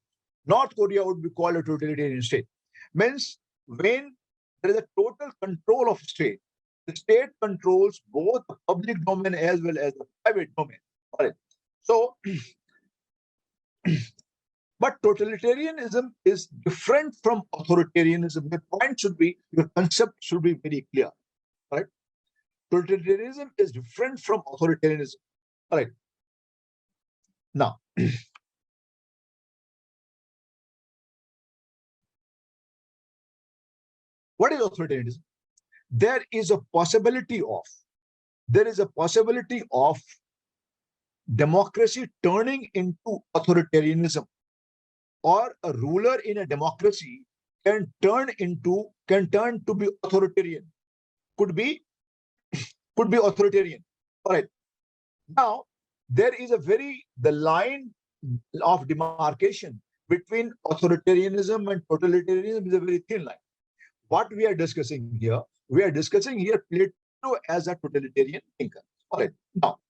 North Korea would be called a totalitarian state. Means when there is a total control of state, the state controls both the public domain as well as the private domain. All right. So, but totalitarianism is different from authoritarianism. The point should be, your concept should be very clear. All right. Totalitarianism is different from authoritarianism. All right. Now, what is authoritarianism? There is a possibility of democracy turning into authoritarianism, or a ruler in a democracy can turn to be authoritarian. Could be authoritarian. All right. Now, there is the line of demarcation between authoritarianism and totalitarianism is a very thin line. What we are discussing here Plato as a totalitarian thinker. All right. Now,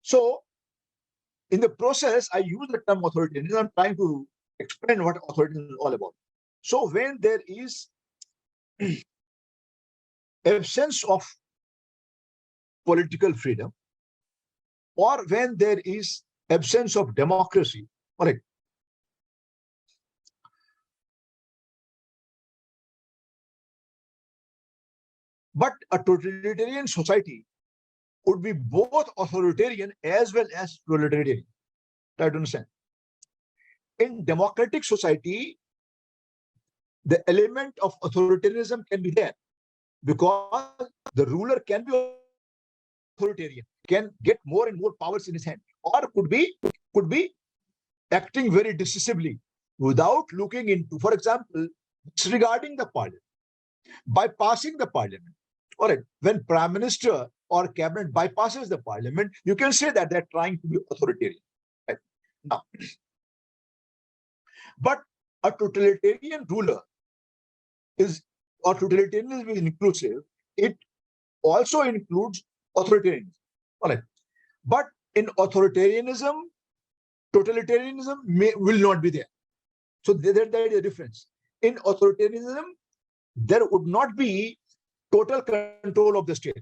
so in the process, I use the term authoritarianism. I'm trying to explain what authoritarianism is all about. So when there is absence of political freedom, or when there is absence of democracy, all right, but a totalitarian society would be both authoritarian as well as totalitarian. Try to understand. In democratic society, the element of authoritarianism can be there because the ruler can be authoritarian, can get more and more powers in his hand, or could be acting very decisively without looking into, for example, disregarding the parliament, bypassing the parliament. All right, when prime minister or cabinet bypasses the parliament, you can say that they're trying to be authoritarian. Right? Now, but a totalitarian ruler or totalitarianism is inclusive. It also includes authoritarianism. All right. But in authoritarianism, totalitarianism will not be there. So there is a difference. In authoritarianism, there would not be total control of the state.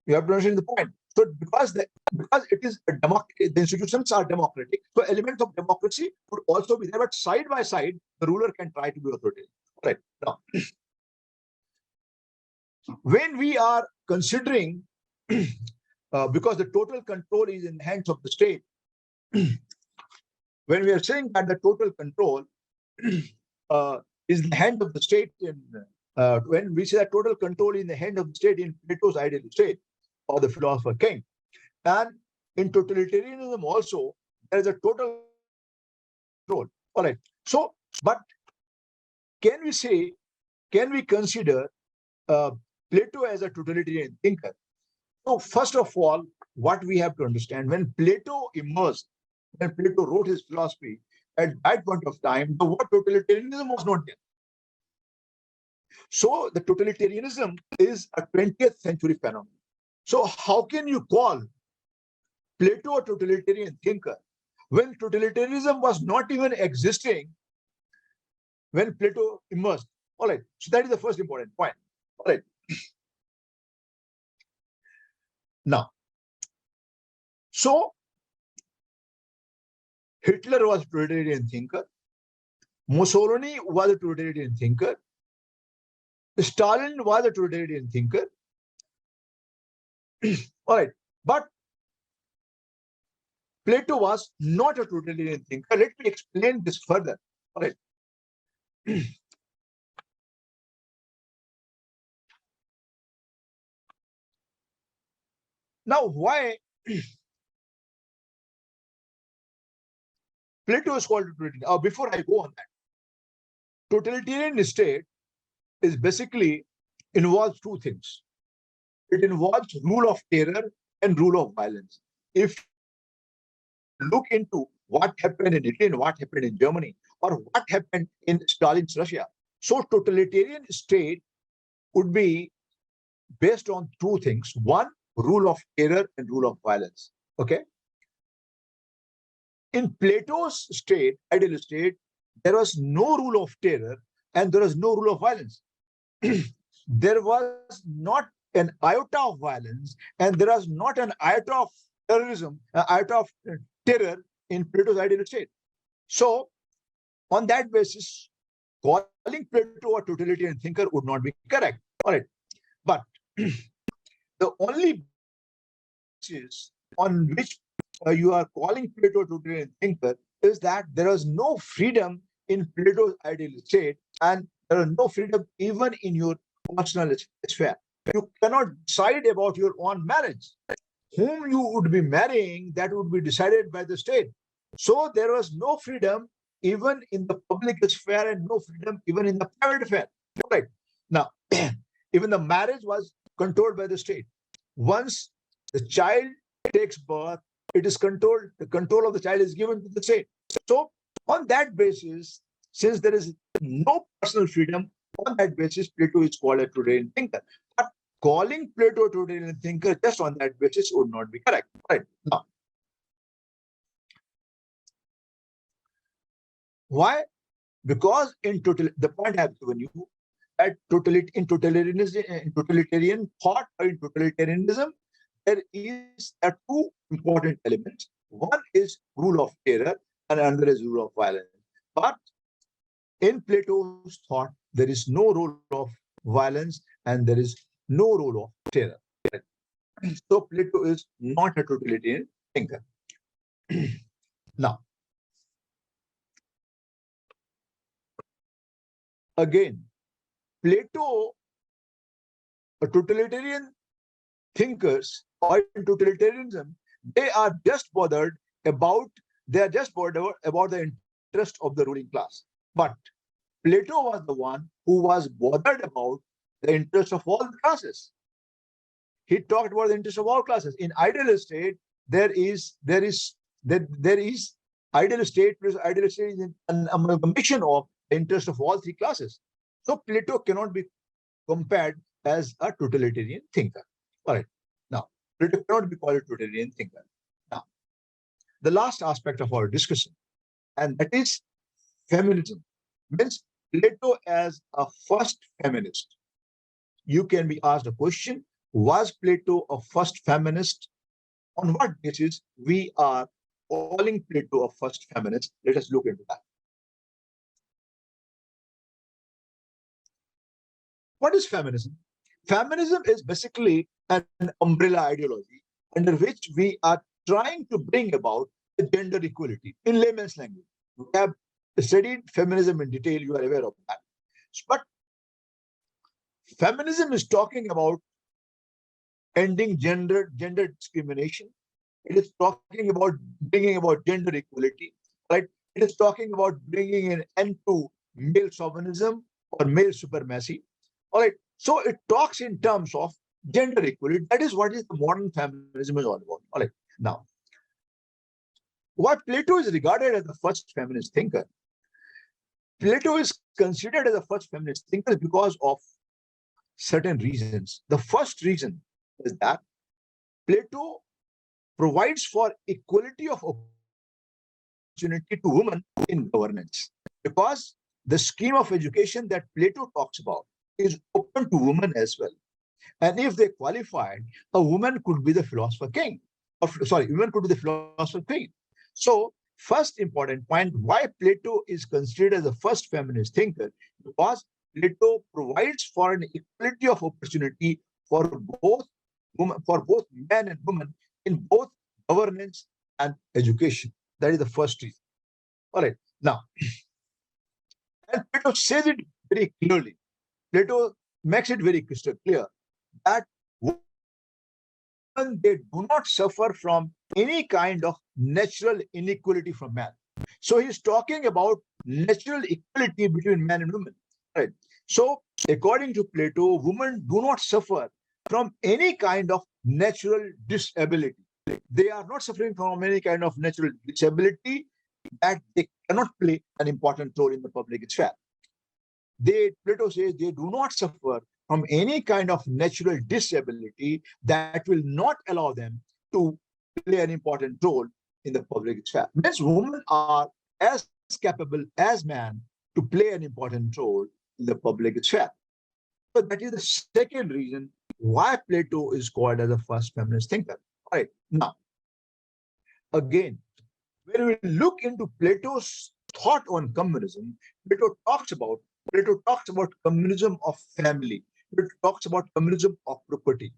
You have to understand the point. So because it is the institutions are democratic, so elements of democracy would also be there, but side by side, the ruler can try to be authoritarian. All right. Now, when we are considering, because the total control is in the hands of the state, when we are saying that the total control is in the hand of the state, when we say that total control is in the hand of the state in Plato's ideal state, or the philosopher king, and in totalitarianism also, there is a total control. All right. So, but can we consider Plato as a totalitarian thinker? So, first of all, what we have to understand, when Plato emerged, when Plato wrote his philosophy, at that point of time, the word totalitarianism was not there. So the totalitarianism is a 20th century phenomenon. So how can you call Plato a totalitarian thinker when totalitarianism was not even existing when Plato emerged? All right. So that is the first important point. All right. Now, so Hitler was a totalitarian thinker. Mussolini was a totalitarian thinker. Stalin was a totalitarian thinker. All right. But Plato was not a totalitarian thinker. Let me explain this further. All right. Now, why Plato is called totalitarian? Before I go on that, totalitarian state is basically involves two things. It involves rule of terror and rule of violence. If you look into what happened in Italy and what happened in Germany, or what happened in Stalin's Russia, so totalitarian state would be based on two things. One, rule of terror and rule of violence. Okay. In Plato's state, ideal state, there was no rule of terror and there was no rule of violence. There was not an iota of violence and there was not an iota of terrorism, an iota of terror in Plato's ideal state. So, on that basis, calling Plato a totalitarian thinker would not be correct. All right. But the only basis on which you are calling Plato a totalitarian thinker is that there is no freedom in Plato's ideal state, and there is no freedom even in your personal sphere. You cannot decide about your own marriage. Whom you would be marrying, that would be decided by the state. So there was no freedom even in the public sphere and no freedom even in the private sphere. Right. Now, even the marriage was controlled by the state. Once the child takes birth, it is controlled, the control of the child is given to the state. So on that basis, since there is no personal freedom, on that basis, Plato is called a totalitarian thinker. But calling Plato a totalitarian thinker just on that basis would not be correct. Right. Now, why? Because in the point I have given you, at in totalitarian thought or in totalitarianism, there are two important elements. One is rule of terror and another is rule of violence. But in Plato's thought, there is no rule of violence and there is no rule of terror. So Plato is not a totalitarian thinker. Now, again, Plato, a totalitarian thinkers or in totalitarianism, they are just bothered about the interest of the ruling class. But Plato was the one who was bothered about the interest of all the classes. He talked about the interest of all classes. In ideal state, there is ideal state plus ideal state is an amalgamation of the interest of all three classes. So Plato cannot be compared as a totalitarian thinker. All right. Now, Plato cannot be called a totalitarian thinker. Now, the last aspect of our discussion, and that is feminism, means Plato as a first feminist. You can be asked a question, was Plato a first feminist? On what basis we are calling Plato a first feminist? Let us look into that. What is feminism? Feminism is basically an umbrella ideology under which we are trying to bring about gender equality in layman's language. We have studied feminism in detail, you are aware of that. But feminism is talking about ending gender discrimination. It is talking about bringing about gender equality, right? It is talking about bringing an end to male chauvinism or male supremacy. All right. So it talks in terms of gender equality. That is what is the modern feminism is all about. All right. Now, what Plato is regarded as the first feminist thinker, Plato is considered as the first feminist thinker because of certain reasons. The first reason is that Plato provides for equality of opportunity to women in governance, because the scheme of education that Plato talks about is open to women as well. And if they qualified, a woman could be the philosopher king. Or, sorry, women could be the philosopher queen. So, first important point, why Plato is considered as the first feminist thinker, because Plato provides for an equality of opportunity for both for both men and women in both governance and education. That is the first reason. All right. Now, and Plato says it very clearly. Plato makes it very crystal clear that women, they do not suffer from any kind of natural inequality from man. So he's talking about natural equality between men and women. Right. So according to Plato, women do not suffer from any kind of natural disability. They are not suffering from any kind of natural disability that they cannot play an important role in the public sphere. Plato says they do not suffer from any kind of natural disability that will not allow them to play an important role in the public sphere. Means women are as capable as men to play an important role in the public sphere. So that is the second reason why Plato is called as the first feminist thinker. All right. Now, again, when we look into Plato's thought on communism, Plato talks about communism of family. Plato talks about communism of property.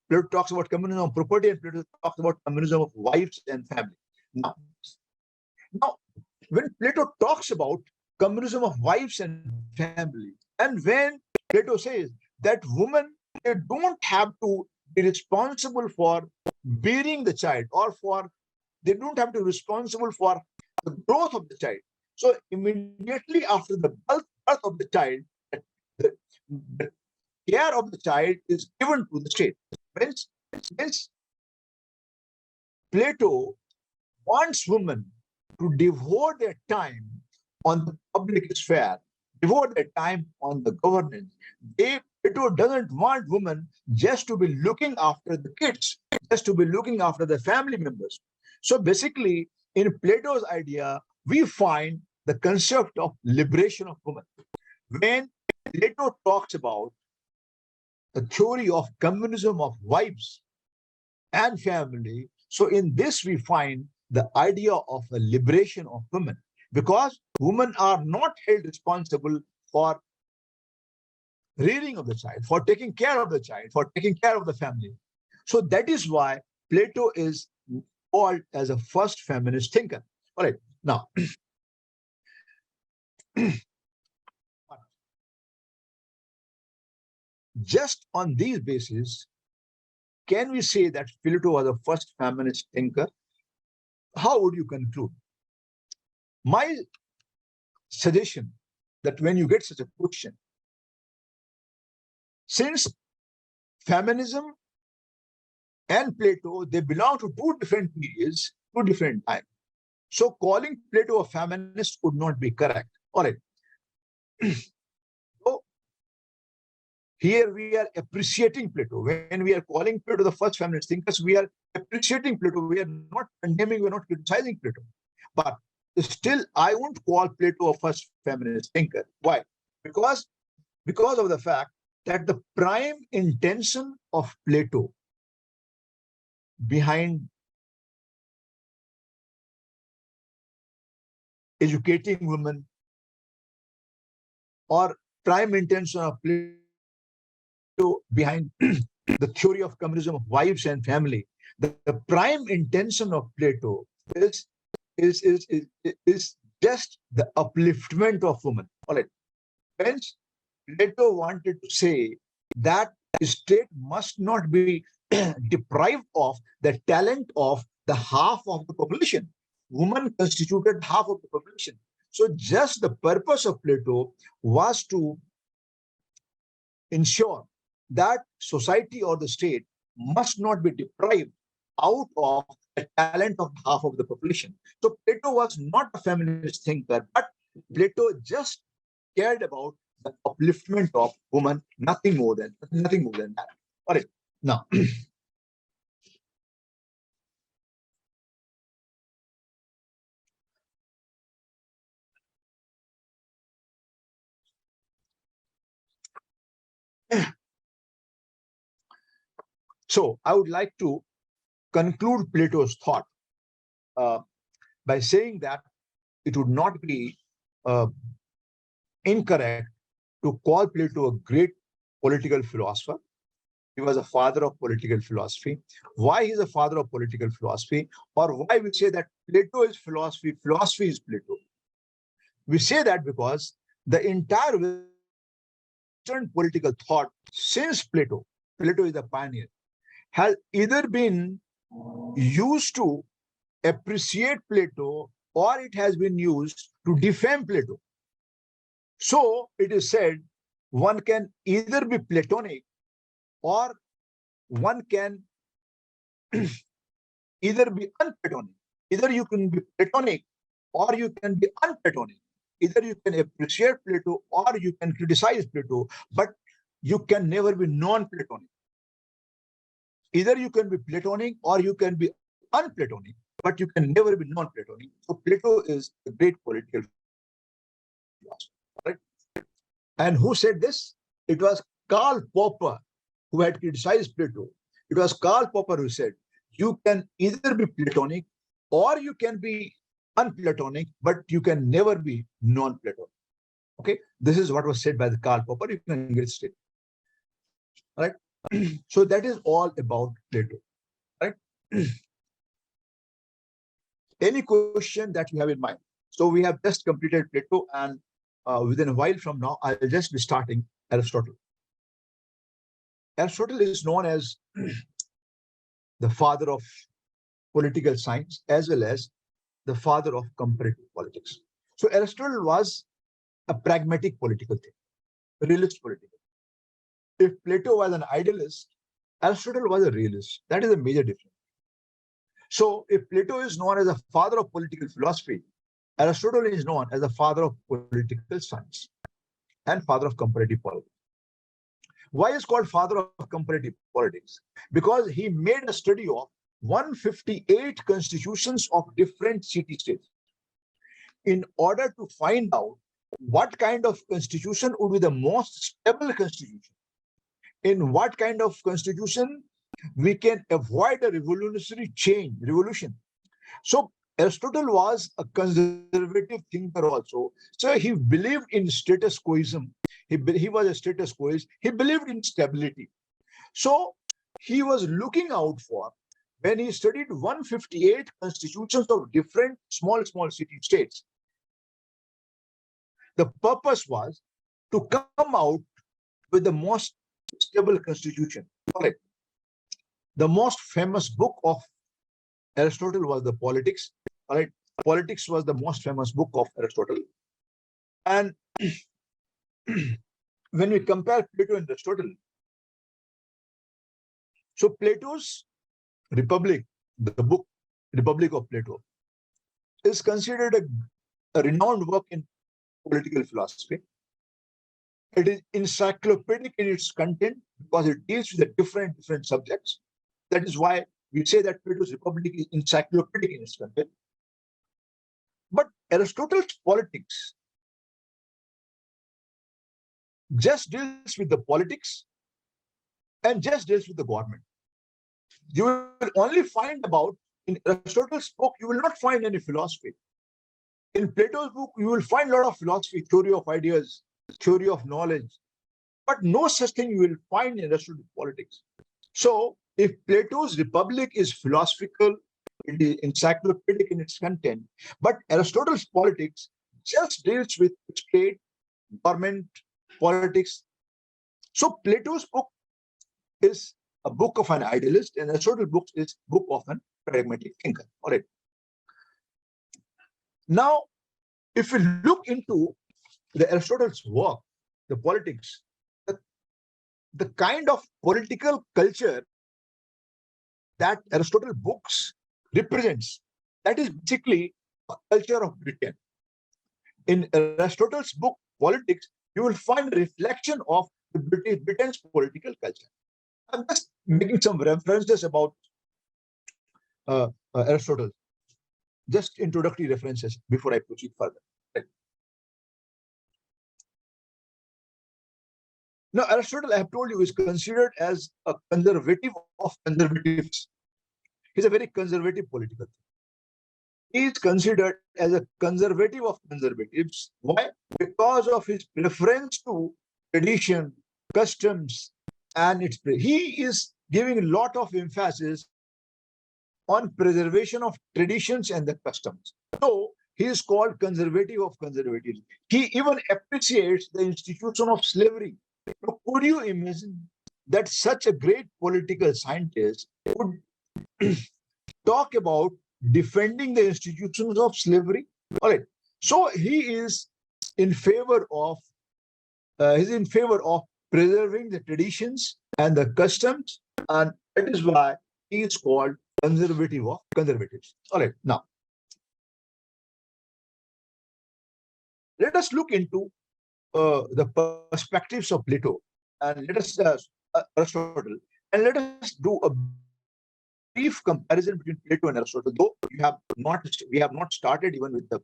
Plato talks about communism of property, and Plato talks about communism of wives and family. Now, when Plato talks about communism of wives and family, and when Plato says that women, they don't have to be responsible for bearing the child, or they don't have to be responsible for the growth of the child. So immediately after the birth of the child, the, the care of the child is given to the state. Hence, Plato wants women to devote their time on the public sphere, devote their time on the governance. Plato doesn't want women just to be looking after the kids, just to be looking after the family members. So basically, in Plato's idea, we find the concept of liberation of women. When Plato talks about the theory of communism of wives and family, so in this we find the idea of a liberation of women, because women are not held responsible for rearing of the child, for taking care of the child, for taking care of the family. So that is why Plato is called as a first feminist thinker. All right. Now, just on these bases, can we say that Plato was the first feminist thinker? How would you conclude? My suggestion that when you get such a question, since feminism and Plato, they belong to two different periods, two different times. So calling Plato a feminist would not be correct. All right. So here we are appreciating Plato. When we are calling Plato the first feminist thinkers, we are appreciating Plato. We are not condemning, we are not criticizing Plato. But still, I won't call Plato a first feminist thinker. Why? Because of the fact that the prime intention of Plato behind educating women, or prime intention of Plato behind the theory of communism of wives and family, the prime intention of Plato is just the upliftment of women. All right. Hence, Plato wanted to say that the state must not be deprived of the talent of the half of the population. Women constituted half of the population. So just the purpose of Plato was to ensure that society or the state must not be deprived out of the talent of half of the population. So Plato was not a feminist thinker, but Plato just cared about the upliftment of woman, nothing more than that. All right. Now, so I would like to conclude Plato's thought uh, by saying that it would not be uh, incorrect to call Plato a great political philosopher. He was a father of political philosophy. Why he's a father of political philosophy, or why we say that Plato is philosophy, philosophy is Plato. We say that because the entire Western political thought since Plato is the pioneer, has either been used to appreciate Plato or it has been used to defame Plato. So it is said one can either be Platonic or one can either be unplatonic. Either you can be Platonic or you can be unplatonic. Either you can appreciate Plato or you can criticize Plato, but you can never be non-Platonic. Either you can be Platonic or you can be unplatonic, but you can never be non-Platonic. So Plato is a great political philosopher, right? And who said this? It was Karl Popper who had criticized Plato. It was Karl Popper who said, you can either be Platonic or you can be unplatonic, but you can never be non-Platonic. Okay, this is what was said by the Karl Popper. You can get it straight. All right. So that is all about Plato. Right. Any question that you have in mind? So we have just completed Plato, and within a while from now, I'll just be starting Aristotle. Aristotle is known as the father of political science as well as the father of comparative politics. So Aristotle was a pragmatic political thinker, realist political. If Plato was an idealist, Aristotle was a realist. That is a major difference. So if Plato is known as the father of political philosophy, Aristotle is known as the father of political science and father of comparative politics. Why is called father of comparative politics? Because he made a study of 158 constitutions of different city-states in order to find out what kind of constitution would be the most stable constitution. In what kind of constitution we can avoid a revolution. So Aristotle was a conservative thinker also. So he believed in status quoism. He was a status quoist. He believed in stability. So he was looking out for, when he studied 158 constitutions of different small city states, the purpose was to come out with the most stable constitution. Correct. The most famous book of Aristotle was the Politics. All right. Politics was the most famous book of Aristotle. And when we compare Plato and Aristotle, so Plato's Republic, the book Republic of Plato, is considered a renowned work in political philosophy. It is encyclopedic in its content because it deals with the different subjects. That is why we say that Plato's Republic is encyclopedic in its content. But Aristotle's politics just deals with the politics and just deals with the government. You will only find about, in Aristotle's book, you will not find any philosophy. In Plato's book, you will find a lot of philosophy, theory of ideas, theory of knowledge, but no such thing you will find in Aristotle's politics. So if Plato's Republic is philosophical, it is encyclopedic in its content, but Aristotle's politics just deals with state, government, politics. So Plato's book is a book of an idealist, and Aristotle's book is book of an pragmatic thinker. All right. Now, if we look into the Aristotle's work, the politics, the kind of political culture that Aristotle books represents, that is basically a culture of Britain. in Aristotle's book, Politics, you will find a reflection of the Britain's political culture. I'm just making some references about Aristotle, just introductory references before I proceed further. Right. Now, Aristotle, I have told you, is considered as a conservative of conservatives. He's a very conservative political thinker. He is considered as a conservative of conservatives. Why? Because of his preference to tradition, customs, and he is giving a lot of emphasis on preservation of traditions and the customs. So he is called conservative of conservatives. He even appreciates the institution of slavery. Now, could you imagine that such a great political scientist would talk about defending the institutions of slavery? All right. So he is in favor of preserving the traditions and the customs, and that is why he is called conservative of conservatives. All right. Now, let us look into the perspectives of Plato, and let us Aristotle, and let us do a brief comparison between Plato and Aristotle. Though we have not started even with the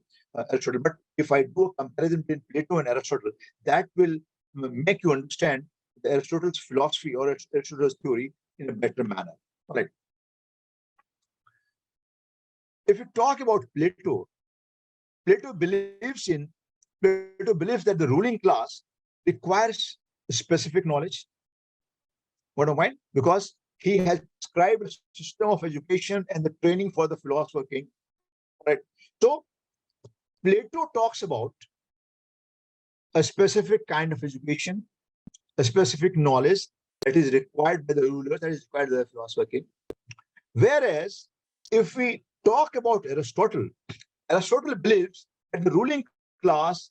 Aristotle, but if I do a comparison between Plato and Aristotle, that will make you understand Aristotle's philosophy or Aristotle's theory in a better manner. All right. If you talk about Plato, Plato believes that the ruling class requires specific knowledge. What do I mean? Because he has described a system of education and the training for the philosopher king. Right. So Plato talks about a specific kind of education, a specific knowledge that is required by the ruler, that is required by the philosopher king. Whereas if we talk about Aristotle, Aristotle believes that the ruling class,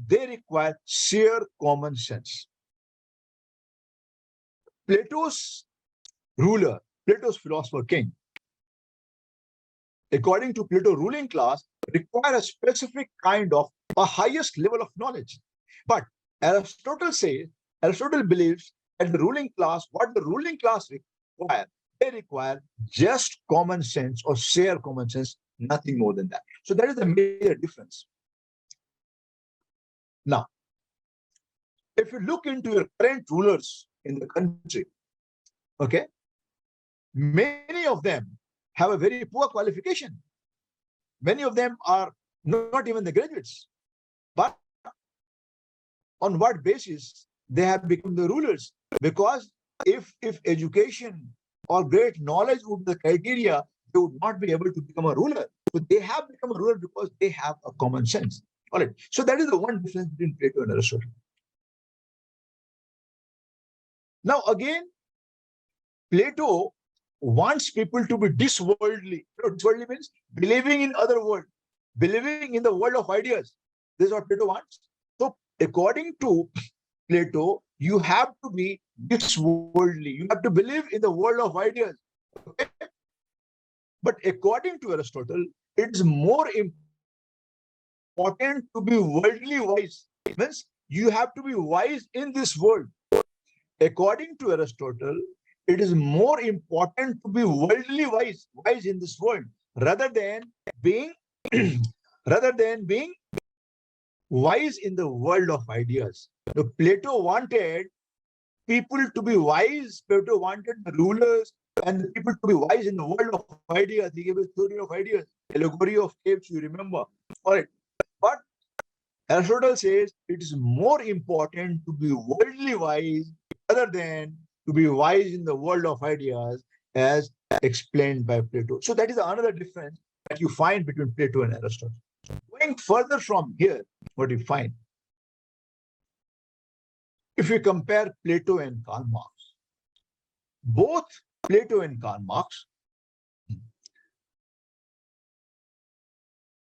they require sheer common sense. Plato's ruler, Plato's philosopher king, according to Plato, ruling class require a specific kind of a highest level of knowledge. But Aristotle believes that the ruling class, what the ruling class require, they require just common sense or sheer common sense, nothing more than that. So that is the major difference. Now, if you look into your current rulers in the country, okay, many of them have a very poor qualification. Many of them are not even the graduates. But on what basis they have become the rulers? Because if education or great knowledge would be the criteria, they would not be able to become a ruler. So they have become a ruler because they have a common sense. All right. So that is the one difference between Plato and Aristotle. Now again, Plato wants people to be disworldly. You know, disworldly means believing in other world, believing in the world of ideas. This is what Plato wants. So according to Plato, you have to be disworldly. You have to believe in the world of ideas. Okay? But according to Aristotle, it's more important to be worldly wise. It means you have to be wise in this world. According to Aristotle, it is more important to be worldly wise in this world, rather than being wise in the world of ideas. So Plato wanted people to be wise. Plato wanted the rulers and the people to be wise in the world of ideas. He gave a theory of ideas, allegory of caves, you remember. All right. But Aristotle says it is more important to be worldly wise rather than to be wise in the world of ideas, as explained by Plato. So that is another difference that you find between Plato and Aristotle. Going further from here, what do you find? If you compare Plato and Karl Marx, both Plato and Karl Marx,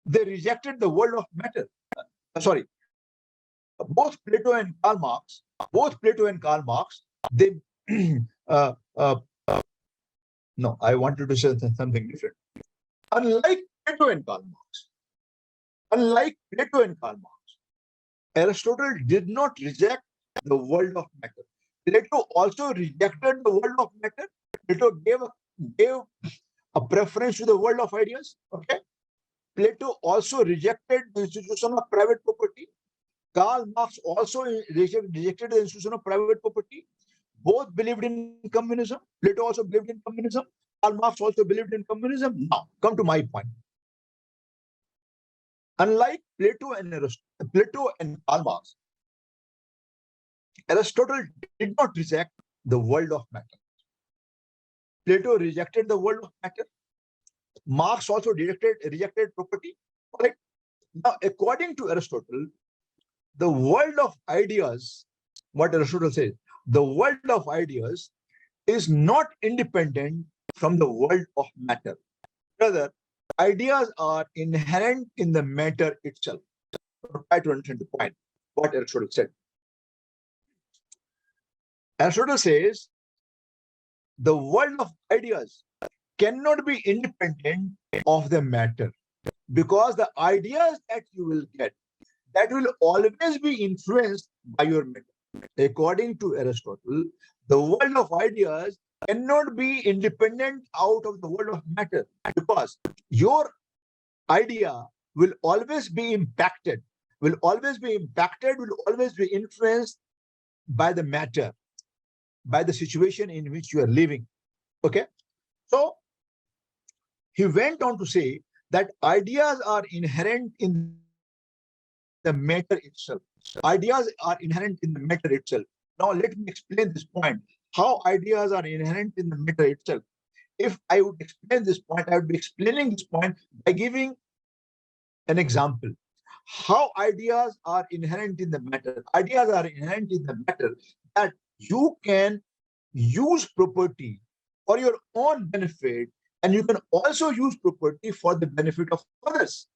they rejected the world of matter. Sorry, both Plato and Karl Marx, they no, I wanted to say something different. Unlike Plato and Karl Marx, Unlike Plato and Karl Marx, Aristotle did not reject the world of matter. Plato also rejected the world of matter. Plato gave a preference to the world of ideas. Okay. Plato also rejected the institution of private property. Karl Marx also rejected the institution of private property. Both believed in communism. Plato also believed in communism. Karl Marx also believed in communism. Now, come to my point. Unlike Plato and Karl Marx, Aristotle did not reject the world of matter. Plato rejected the world of matter. Marx also rejected property. All right. Now, according to Aristotle, the world of ideas, what Aristotle says, the world of ideas is not independent from the world of matter. Rather, ideas are inherent in the matter itself. Try to understand the point, what Aristotle said. Aristotle says the world of ideas cannot be independent of the matter, because the ideas that you will get, that will always be influenced by your matter. According to Aristotle, the world of ideas cannot be independent out of the world of matter, because your idea will always be impacted, will always be influenced by the matter, by the situation in which you are living. Okay. So he went on to say that ideas are inherent in the matter itself. Ideas are inherent in the matter itself. Now let me explain this point, how ideas are inherent in the matter itself. If I would explain this point, I would be explaining this point by giving an example. How ideas are inherent in the matter. Ideas are inherent in the matter that you can use property for your own benefit, and you can also use property for the benefit of others.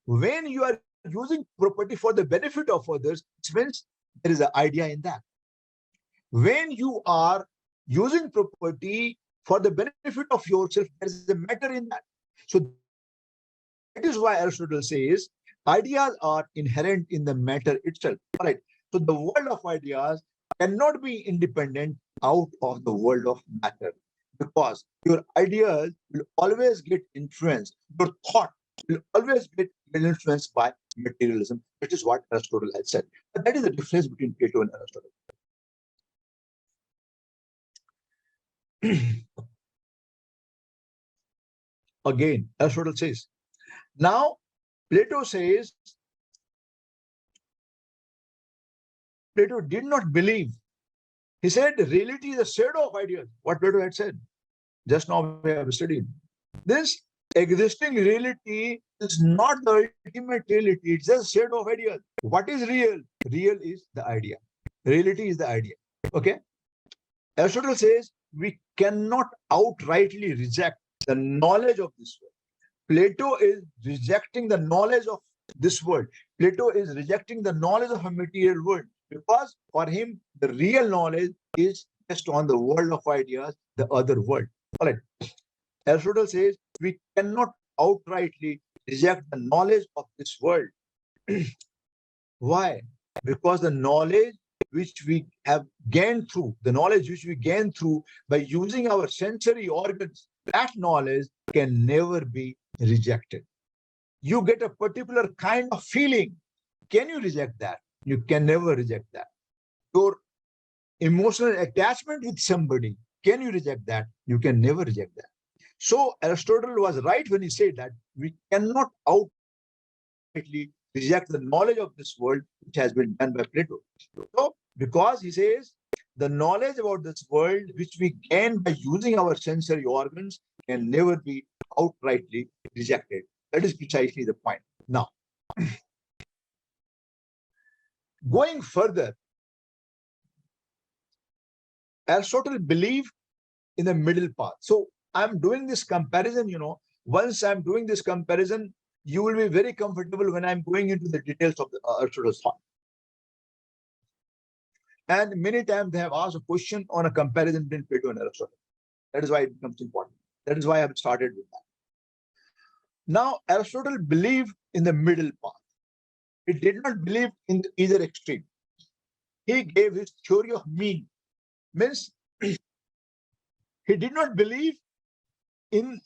When you are using property for the benefit of others, it means there is an idea in that. When you are using property for the benefit of yourself, there is a matter in that. So that is why Aristotle says ideas are inherent in the matter itself. All right. So the world of ideas cannot be independent out of the world of matter, because your ideas will always get influenced. Your thought will always get influenced by materialism, which is what Aristotle had said. But that is the difference between Plato and Aristotle. Again, Aristotle says, now Plato says, Plato did not believe. He said reality is a shadow of ideas, what Plato had said. Just now we have studied. This existing reality is not the ultimate reality, it's just a shadow of ideas. What is real? Real is the idea. Reality is the idea. Okay? Aristotle says we cannot outrightly reject the knowledge of this world. Plato is rejecting the knowledge of this world. Plato is rejecting the knowledge of a material world, because for him, the real knowledge is just on the world of ideas, the other world. All right. Aristotle says we cannot outrightly reject the knowledge of this world. Why? Because the knowledge which we have gained through, by using our sensory organs, that knowledge can never be rejected. You get a particular kind of feeling. Can you reject that? You can never reject that. Your emotional attachment with somebody, can you reject that? You can never reject that. So Aristotle was right when he said that we cannot outrightly reject the knowledge of this world which has been done by Plato. So because he says the knowledge about this world which we gain by using our sensory organs can never be outrightly rejected. That is precisely the point. Now, going further, Aristotle believed in the middle path. So I'm doing this comparison, once I'm doing this comparison, you will be very comfortable when I'm going into the details of the Aristotle's thought. And many times they have asked a question on a comparison between Plato and Aristotle. That is why it becomes important. That is why I've started with that. Now, Aristotle believed in the middle path. He did not believe in either extreme. He gave his theory of mean. Means he did not believe in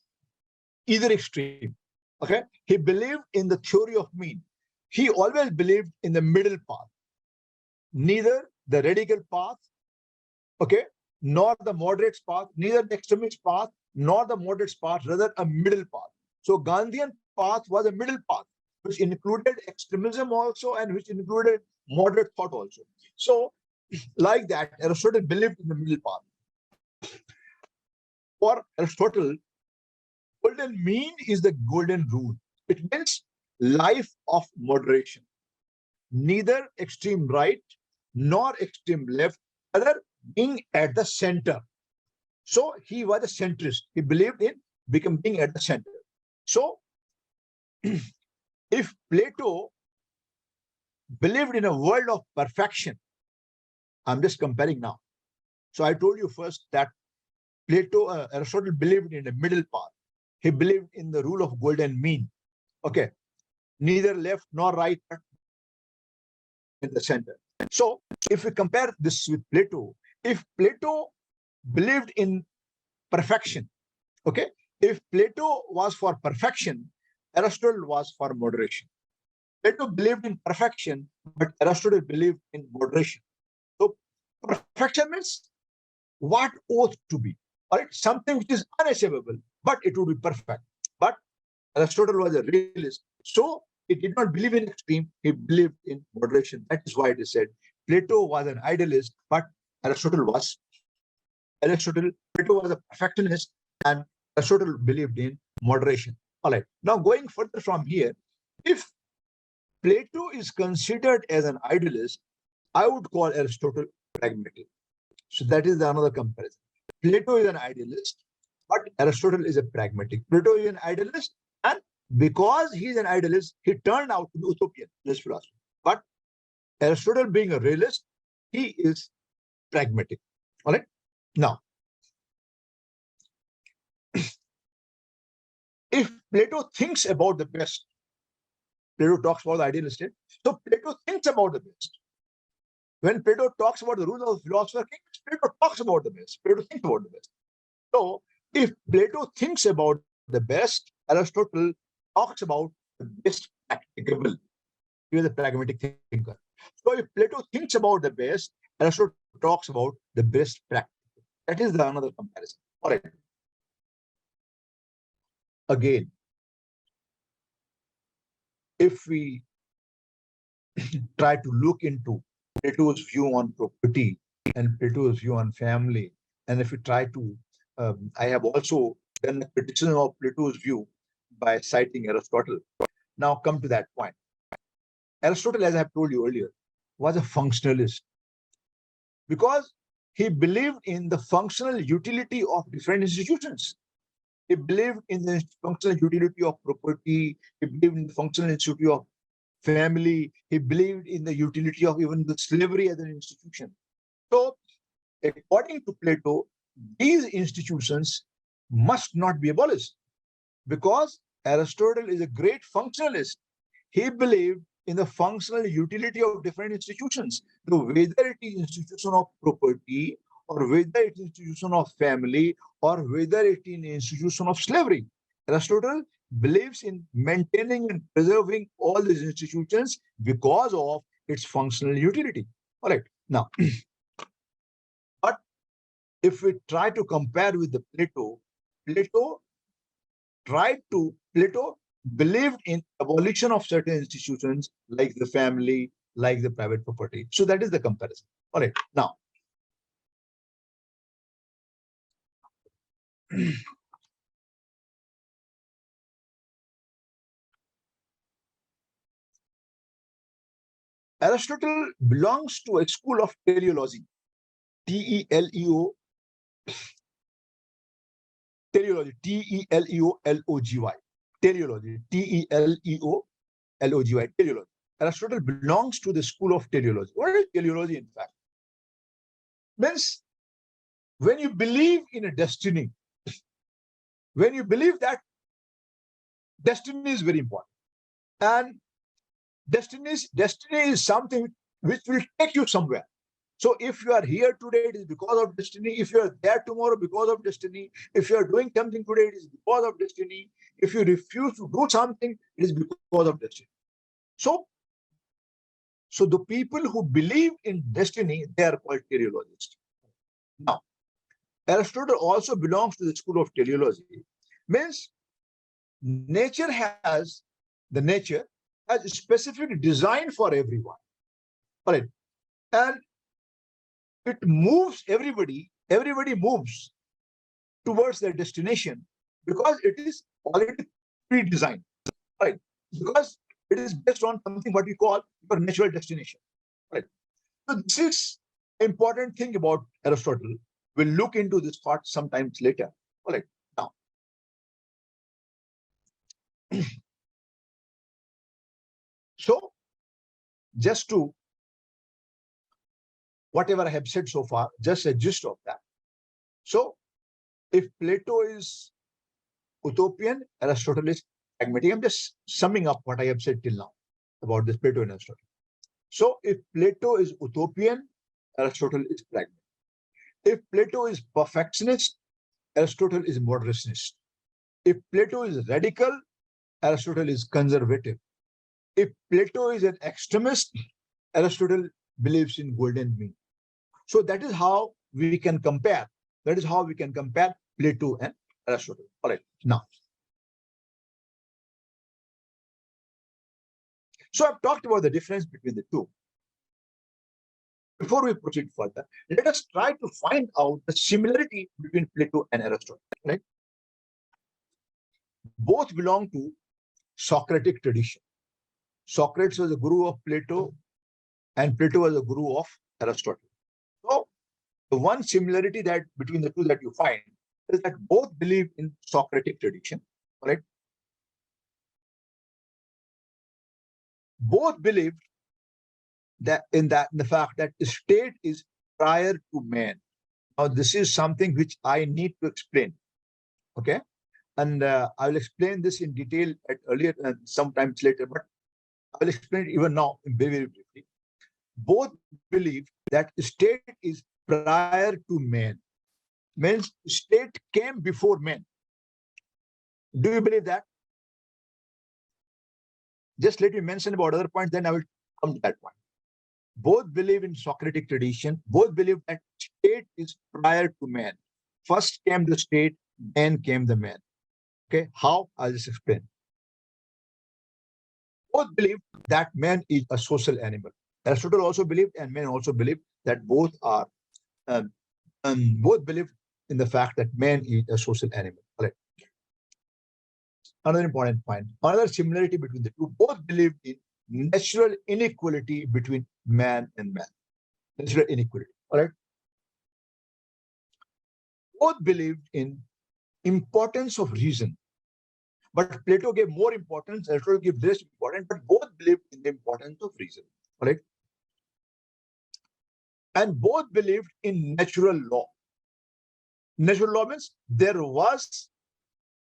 either extreme. Okay, he believed in the theory of mean. He always believed in the middle path, neither the radical path, okay, nor the moderate path, neither the extremist path, nor the moderate path, rather a middle path. So Gandhian path was a middle path, which included extremism also and which included moderate thought also. So, like that, Aristotle believed in the middle path. For Aristotle, golden mean is the golden rule. It means life of moderation, neither extreme right nor extreme left, rather being at the center. So he was a centrist. He believed in being at the center. So if Plato believed in a world of perfection, I'm just comparing now. So I told you first that Aristotle believed in a middle path. He believed in the rule of golden mean. Okay, neither left nor right, but in the center. So if we compare this with Plato, if Plato believed in perfection, okay, if Plato was for perfection, Aristotle was for moderation. Plato believed in perfection, but Aristotle believed in moderation. So perfection means what ought to be, all right, something which is unachievable, but it would be perfect. But Aristotle was a realist, so he did not believe in extreme, he believed in moderation. That is why it is said Plato was an idealist, but Plato was a perfectionist, and Aristotle believed in moderation. All right. Now going further from here, if Plato is considered as an idealist, I would call Aristotle pragmatic. So that is another comparison. Plato is an idealist, but Aristotle is a pragmatic. Plato is an idealist, and because he is an idealist, he turned out to be utopian, this philosopher. But Aristotle, being a realist, he is pragmatic. All right. Now, if Plato thinks about the best, Plato talks about the ideal state. So Plato thinks about the best. When Plato talks about the rules of the philosopher king, Plato talks about the best. Plato thinks about the best. So if Plato thinks about the best, Aristotle talks about the best practicable. He is a pragmatic thinker. So if Plato thinks about the best, Aristotle talks about the best practical. That is the another comparison. All right. Again, if we try to look into Plato's view on property and Plato's view on family, and if we try to, I have also done a criticism of Plato's view by citing Aristotle. Now come to that point. Aristotle, as I have told you earlier, was a functionalist because he believed in the functional utility of different institutions. He believed in the functional utility of property. He believed in the functional utility of family. He believed in the utility of even the slavery as an institution. So, according to Plato, these institutions must not be abolished because Aristotle is a great functionalist. He believed in the functional utility of different institutions, so whether it is institution of property or whether it is institution of family or whether it is institution of slavery. Aristotle believes in maintaining and preserving all these institutions because of its functional utility. All right. Now, but if we try to compare with the Plato Plato believed in abolition of certain institutions like the family, like the private property. So that is the comparison. All right. Now, Aristotle belongs to a school of teleology. T-E-L-E-O, teleology, T-E-L-E-O-L-O-G-Y, teleology, T-E-L-E-O-L-O-G-Y, teleology. Aristotle belongs to the school of teleology. What is teleology, in fact? Means when you believe in a destiny, when you believe that Destiny is very important. And destiny is something which will take you somewhere. So if you are here today, it is because of destiny. If you are there tomorrow, because of destiny. If you are doing something today, it is because of destiny. If you refuse to do something, it is because of destiny. So, so the people who believe in destiny, they are called teleologists. Now, Aristotle also belongs to the school of teleology. Means nature the nature has a specific design for everyone. Right? And it moves everybody moves towards their destination because it is already pre-designed, right? Because it is based on something what we call your natural destination, right? So this is an important thing about Aristotle. We'll look into this part sometimes later. All right. Now, so just to whatever I have said so far, just a gist of that. So if Plato is utopian, Aristotle is pragmatic. I'm just summing up what I have said till now about this Plato and Aristotle. So if Plato is utopian, Aristotle is pragmatic. If Plato is perfectionist, Aristotle is moderationist. If Plato is radical, Aristotle is conservative. If Plato is an extremist, Aristotle believes in golden mean. So that is how we can compare. That is how we can compare Plato and Aristotle. All right. Now, so I've talked about the difference between the two. Before we proceed further, let us try to find out the similarity between Plato and Aristotle. Right? Both belong to Socratic tradition. Socrates was a guru of Plato, and Plato was a guru of Aristotle. So the one similarity that between the two that you find is that both believe in Socratic tradition. Right? Both believed that in the fact that the state is prior to man. Now, this is something which I need to explain. Okay, and I will explain this in detail at earlier, sometimes later, but I will explain it even now very, very briefly. Both believe that state is prior to man. Means state came before man. Do you believe that? Just let me mention about other points, then I will come to that point. Both believe in Socratic tradition. Both believe that state is prior to man. First came the state, then came the man. Okay, how? I'll just explain. Both believe that man is a social animal. Aristotle also believed, and men also believe that both are, both believe in the fact that man is a social animal. Right. Another important point, another similarity between the two, both believed in natural inequality between man and man. Natural inequality. All right. Both believed in importance of reason. But Plato gave more importance, Aristotle gave less importance, but both believed in the importance of reason. All right. And both believed in natural law. Natural law means there was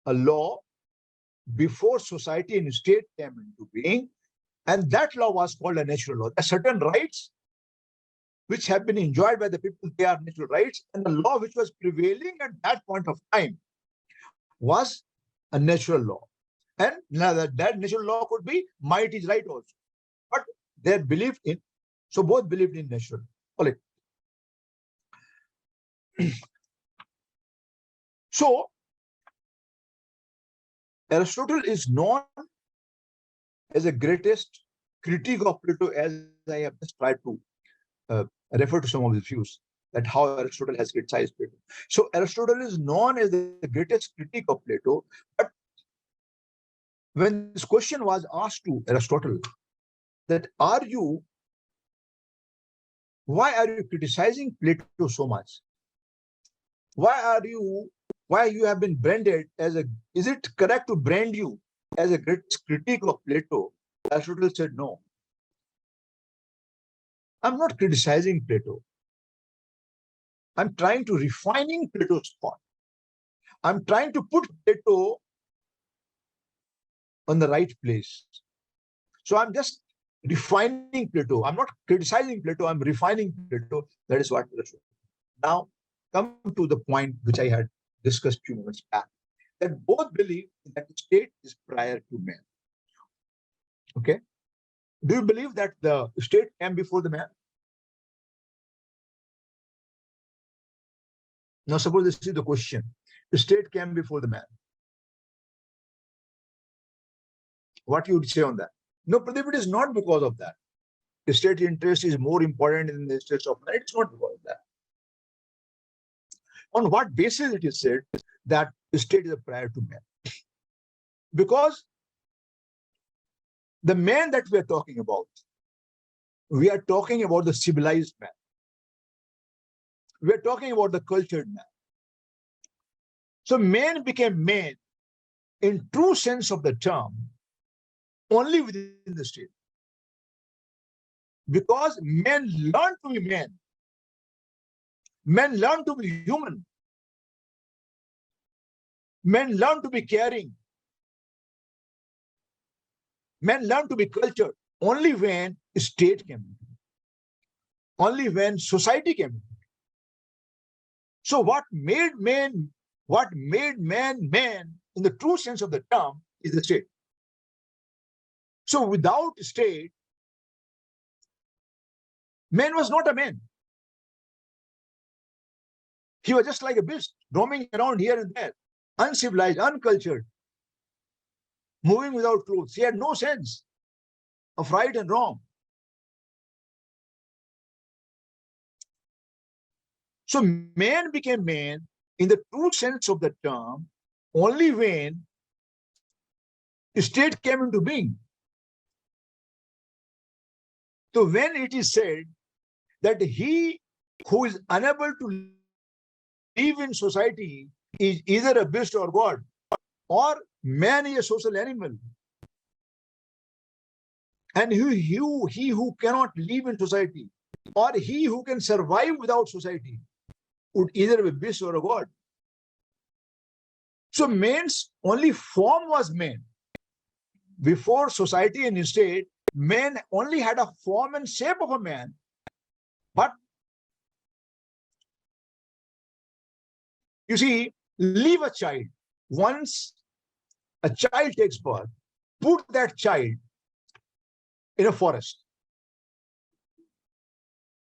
a law before society and state came into being, and that law was called a natural law. There are certain rights which have been enjoyed by the people, they are natural rights, and the law which was prevailing at that point of time was a natural law. And now that natural law could be might is right also. But they believed in, so both believed in natural. All right. So Aristotle is known as the greatest critique of Plato, as I have just tried to refer to some of his views, that how Aristotle has criticized Plato. So Aristotle is known as the greatest critique of Plato, but when this question was asked to Aristotle, that why are you criticizing Plato so much? Why you have been branded as is it correct to brand you as a great critique of Plato? Aristotle said, no. I'm not criticizing Plato. I'm trying to refining Plato's thought. I'm trying to put Plato on the right place. So I'm just refining Plato. I'm not criticizing Plato, I'm refining Plato. That is what. Now, come to the point which I had discussed few moments back, that both believe that the state is prior to man. Okay? Do you believe that the state came before the man? Now, suppose this is the question. The state came before the man. What you would say on that? No, Pradeep, it is not because of that. The state interest is more important in the interests of man. It's not because of that. On what basis it is said that the state is prior to man? Because the man that we are talking about the civilized man. We are talking about the cultured man. So man became man in true sense of the term only within the state. Because men learn to be men. Men learn to be human. Men learn to be caring. Men learn to be cultured only when state came. Only when society came. So what made man man in the true sense of the term is the state. So without state, man was not a man. He was just like a beast, roaming around here and there, uncivilized, uncultured, moving without clothes. He had no sense of right and wrong. So man became man in the true sense of the term only when state came into being. So when it is said that he who is unable to live in society is either a beast or God, or man is a social animal, and he who cannot live in society, or he who can survive without society, would either be a beast or a God. So man's only form was man. Before society and state, man only had a form and shape of a man. But you see, leave a child. Once a child takes birth, put that child in a forest.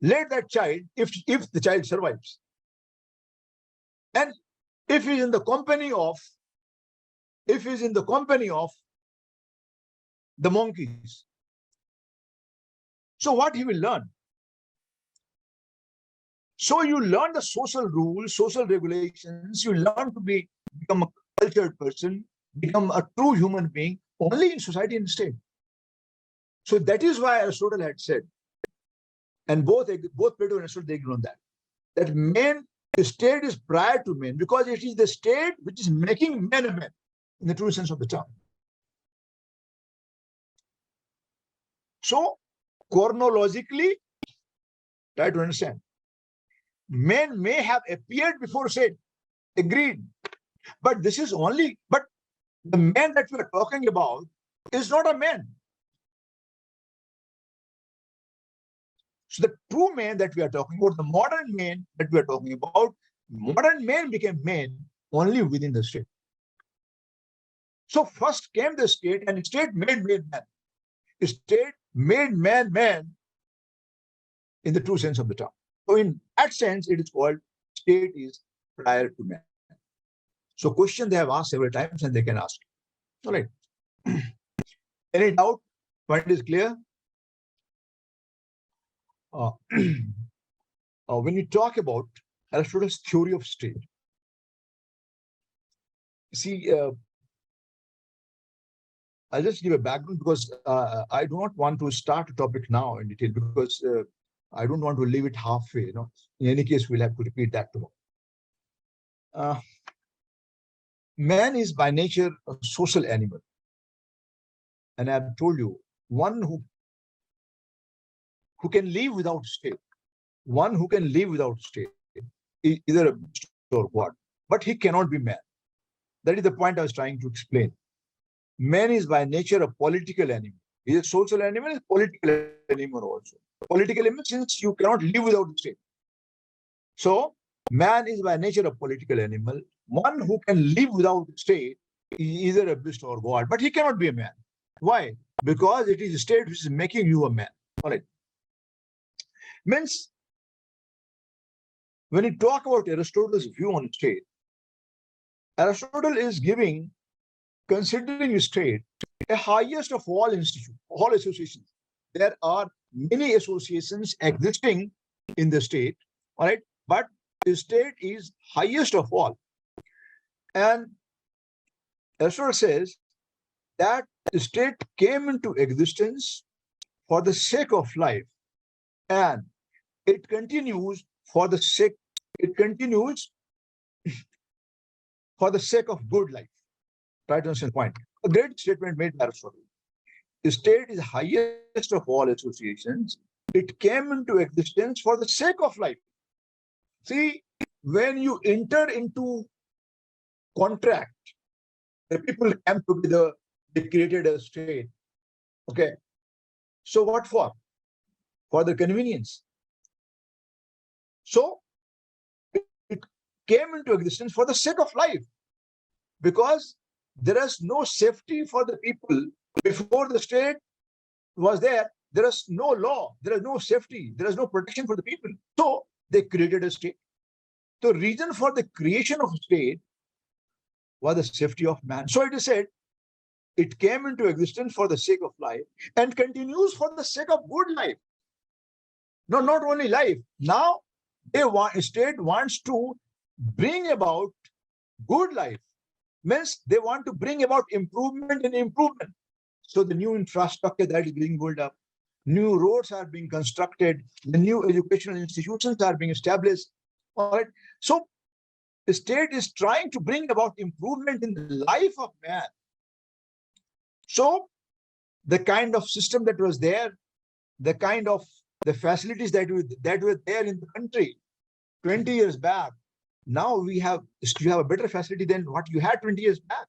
Let that child, if the child survives, and if he's in the company of the monkeys, so what he will learn? So you learn the social rules, social regulations, you learn to become a cultured person, become a true human being only in society and state. So that is why Aristotle had said, and both Plato and Aristotle, they agree on that man, the state is prior to man, because it is the state which is making man a man in the true sense of the term. So chronologically, try to understand. Men may have appeared before state, agreed, but this is only, but the man that we are talking about is not a man. So the true man that we are talking about, the modern man that we are talking about, modern man became man only within the state. So first came the state, and state made man man. State made man man in the true sense of the term. So in that sense, it is called state is prior to man. So question they have asked several times, and they can ask. All right. Any doubt? Point is clear? When you talk about Aristotle's theory of state, see, I'll just give a background, because I do not want to start a topic now in detail, because I don't want to leave it halfway. In any case, we'll have to repeat that tomorrow. Man is by nature a social animal, and I've told you, one who can live without state, is either a beast or God, but he cannot be man. That is the point I was trying to explain. man is by nature a political animal. He is a social animal, is a political animal also. Political animal since you cannot live without the state. So man is by nature a political animal. One who can live without the state is either a beast or God, but he cannot be a man. Why? Because it is the state which is making you a man. All right. Means when you talk about Aristotle's view on state, Aristotle is giving, considering state, the highest of all institutions, all associations. There are many associations existing in the state, all right, but the state is highest of all. And Aristotle says that the state came into existence for the sake of life, and it continues for the sake, it continues for the sake of good life. Try to understand the point. A great statement made by Aristotle. The state is highest of all associations. It came into existence for the sake of life. See, when you enter into contract, the people came together, they created a state. Okay. So what for? For the convenience. So it came into existence for the sake of life, because there is no safety for the people before the state was there. There is no law, there is no safety, there is no protection for the people. So they created a state. The reason for the creation of a state was the safety of man. So it is said, it came into existence for the sake of life and continues for the sake of good life. No, not only life. Now state wants to bring about good life. Means they want to bring about improvement and improvement. So the new infrastructure that is being built up, new roads are being constructed, the new educational institutions are being established. All right. So the state is trying to bring about improvement in the life of man. So the kind of system that was there, the kind of the facilities that were there in the country 20 years back, now you have a better facility than what you had 20 years back.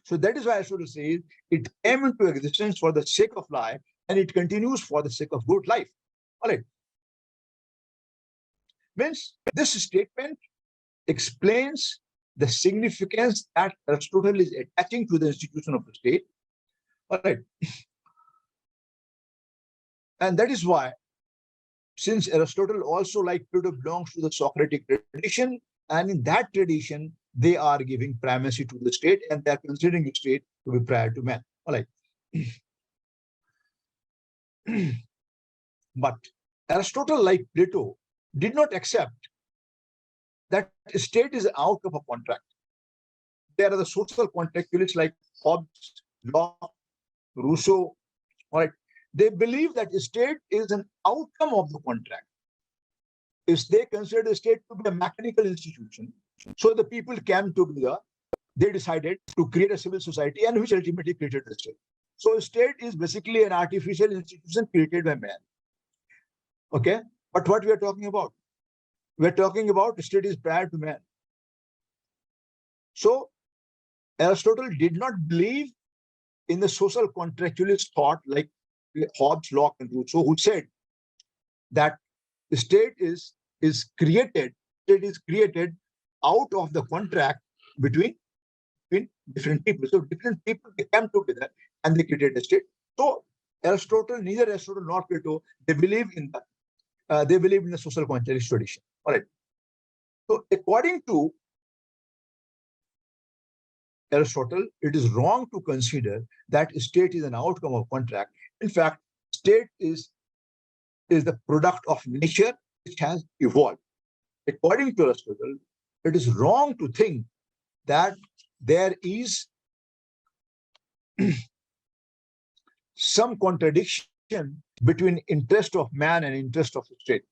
So that is why Aristotle says it came into existence for the sake of life, and it continues for the sake of good life. All right. Means this statement explains the significance that Aristotle is attaching to the institution of the state. All right. And that is why, since Aristotle also, like Plato, belongs to the Socratic tradition, and in that tradition, they are giving primacy to the state, and they are considering the state to be prior to man. All right. But Aristotle, like Plato, did not accept that state is an outcome of contract. There are the social contractualists like Hobbes, Locke, Rousseau. All right. They believe that the state is an outcome of the contract. If they consider the state to be a mechanical institution, so the people came together, they decided to create a civil society, and which ultimately created the state. So the state is basically an artificial institution created by man. Okay, but what we are talking about? We are talking about the state is prior to man. So Aristotle did not believe in the social contractualist thought like Hobbes, Locke, and Rousseau, who said that the state is created out of the contract between different people. So different people, they came together and they created a state. So neither Aristotle nor Plato, they believe in the social contractualist tradition. All right. So according to Aristotle, it is wrong to consider that state is an outcome of contract. In fact, state is the product of nature which has evolved. According to Aristotle, it is wrong to think that there is some contradiction between interest of man and interest of the state.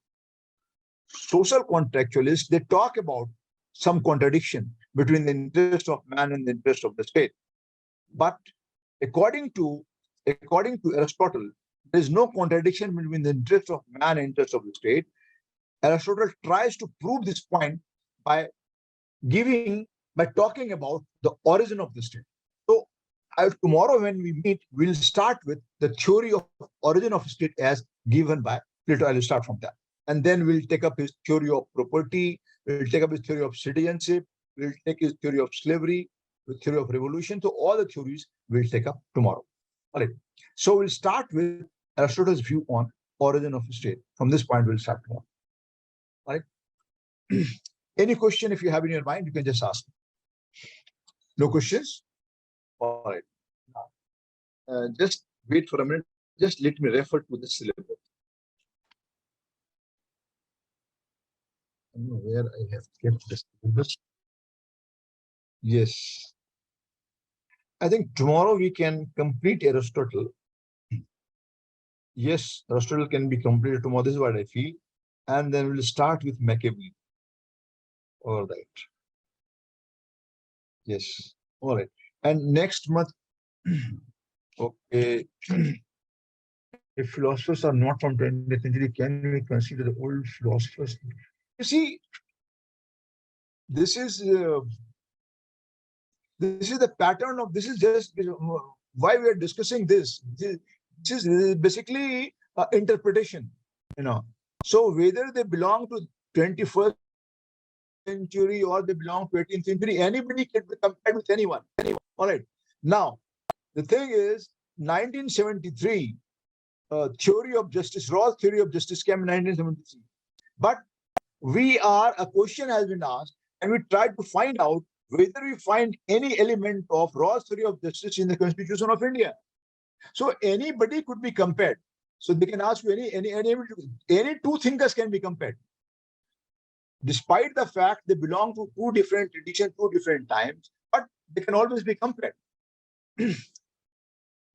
Social contractualists, they talk about some contradiction between the interest of man and the interest of the state. But according to Aristotle, there is no contradiction between the interest of man and interest of the state. Aristotle tries to prove this point by talking about the origin of the state. So tomorrow when we meet, we'll start with the theory of origin of state as given by Plato. I will start from that. And then we'll take up his theory of property, we'll take up his theory of citizenship, we'll take his theory of slavery, the theory of revolution. So all the theories we'll take up tomorrow. All right. So we'll start with Aristotle's view on origin of state. From this point, we'll start tomorrow. All right. Any question if you have in your mind, you can just ask. No questions? All right. Just wait for a minute. Just let me refer to the syllabus. I don't know where I have kept the syllabus. Yes. I think tomorrow we can complete Aristotle. Yes, Aristotle can be completed tomorrow. This is what I feel. And then we'll start with Machiavelli. All right. Yes. All right. And next month, okay. If philosophers are not from 20th century, can we consider the old philosophers? You see, this is the pattern of this is just why we are discussing this. This is basically interpretation, you know. So whether they belong to 21st century or they belong to 18th century, anybody can be compared with anyone. All right. Now, the thing is, 1973, theory of justice, Rawls theory of justice came in 1973. But a question has been asked, and we tried to find out whether we find any element of Rawls theory of justice in the Constitution of India. So anybody could be compared. So they can ask you any two thinkers can be compared. Despite the fact they belong to two different traditions, two different times, but they can always be compared.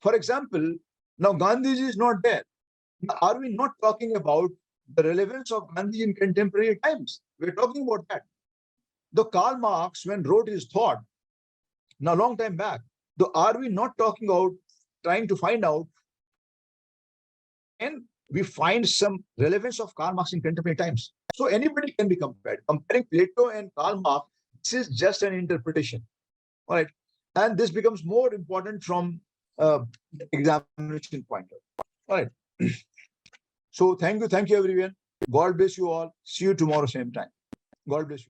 For example, now Gandhiji is not there. Now, are we not talking about the relevance of Gandhi in contemporary times? We're talking about that. Though Karl Marx, when wrote his thought, now long time back, though are we not talking about trying to find out, and we find some relevance of Karl Marx in contemporary times? So anybody can be compared. Comparing Plato and Karl Marx, this is just an interpretation. All right. And this becomes more important from examination point of view. All right. So thank you everyone. God bless you all. See you tomorrow same time. God bless you.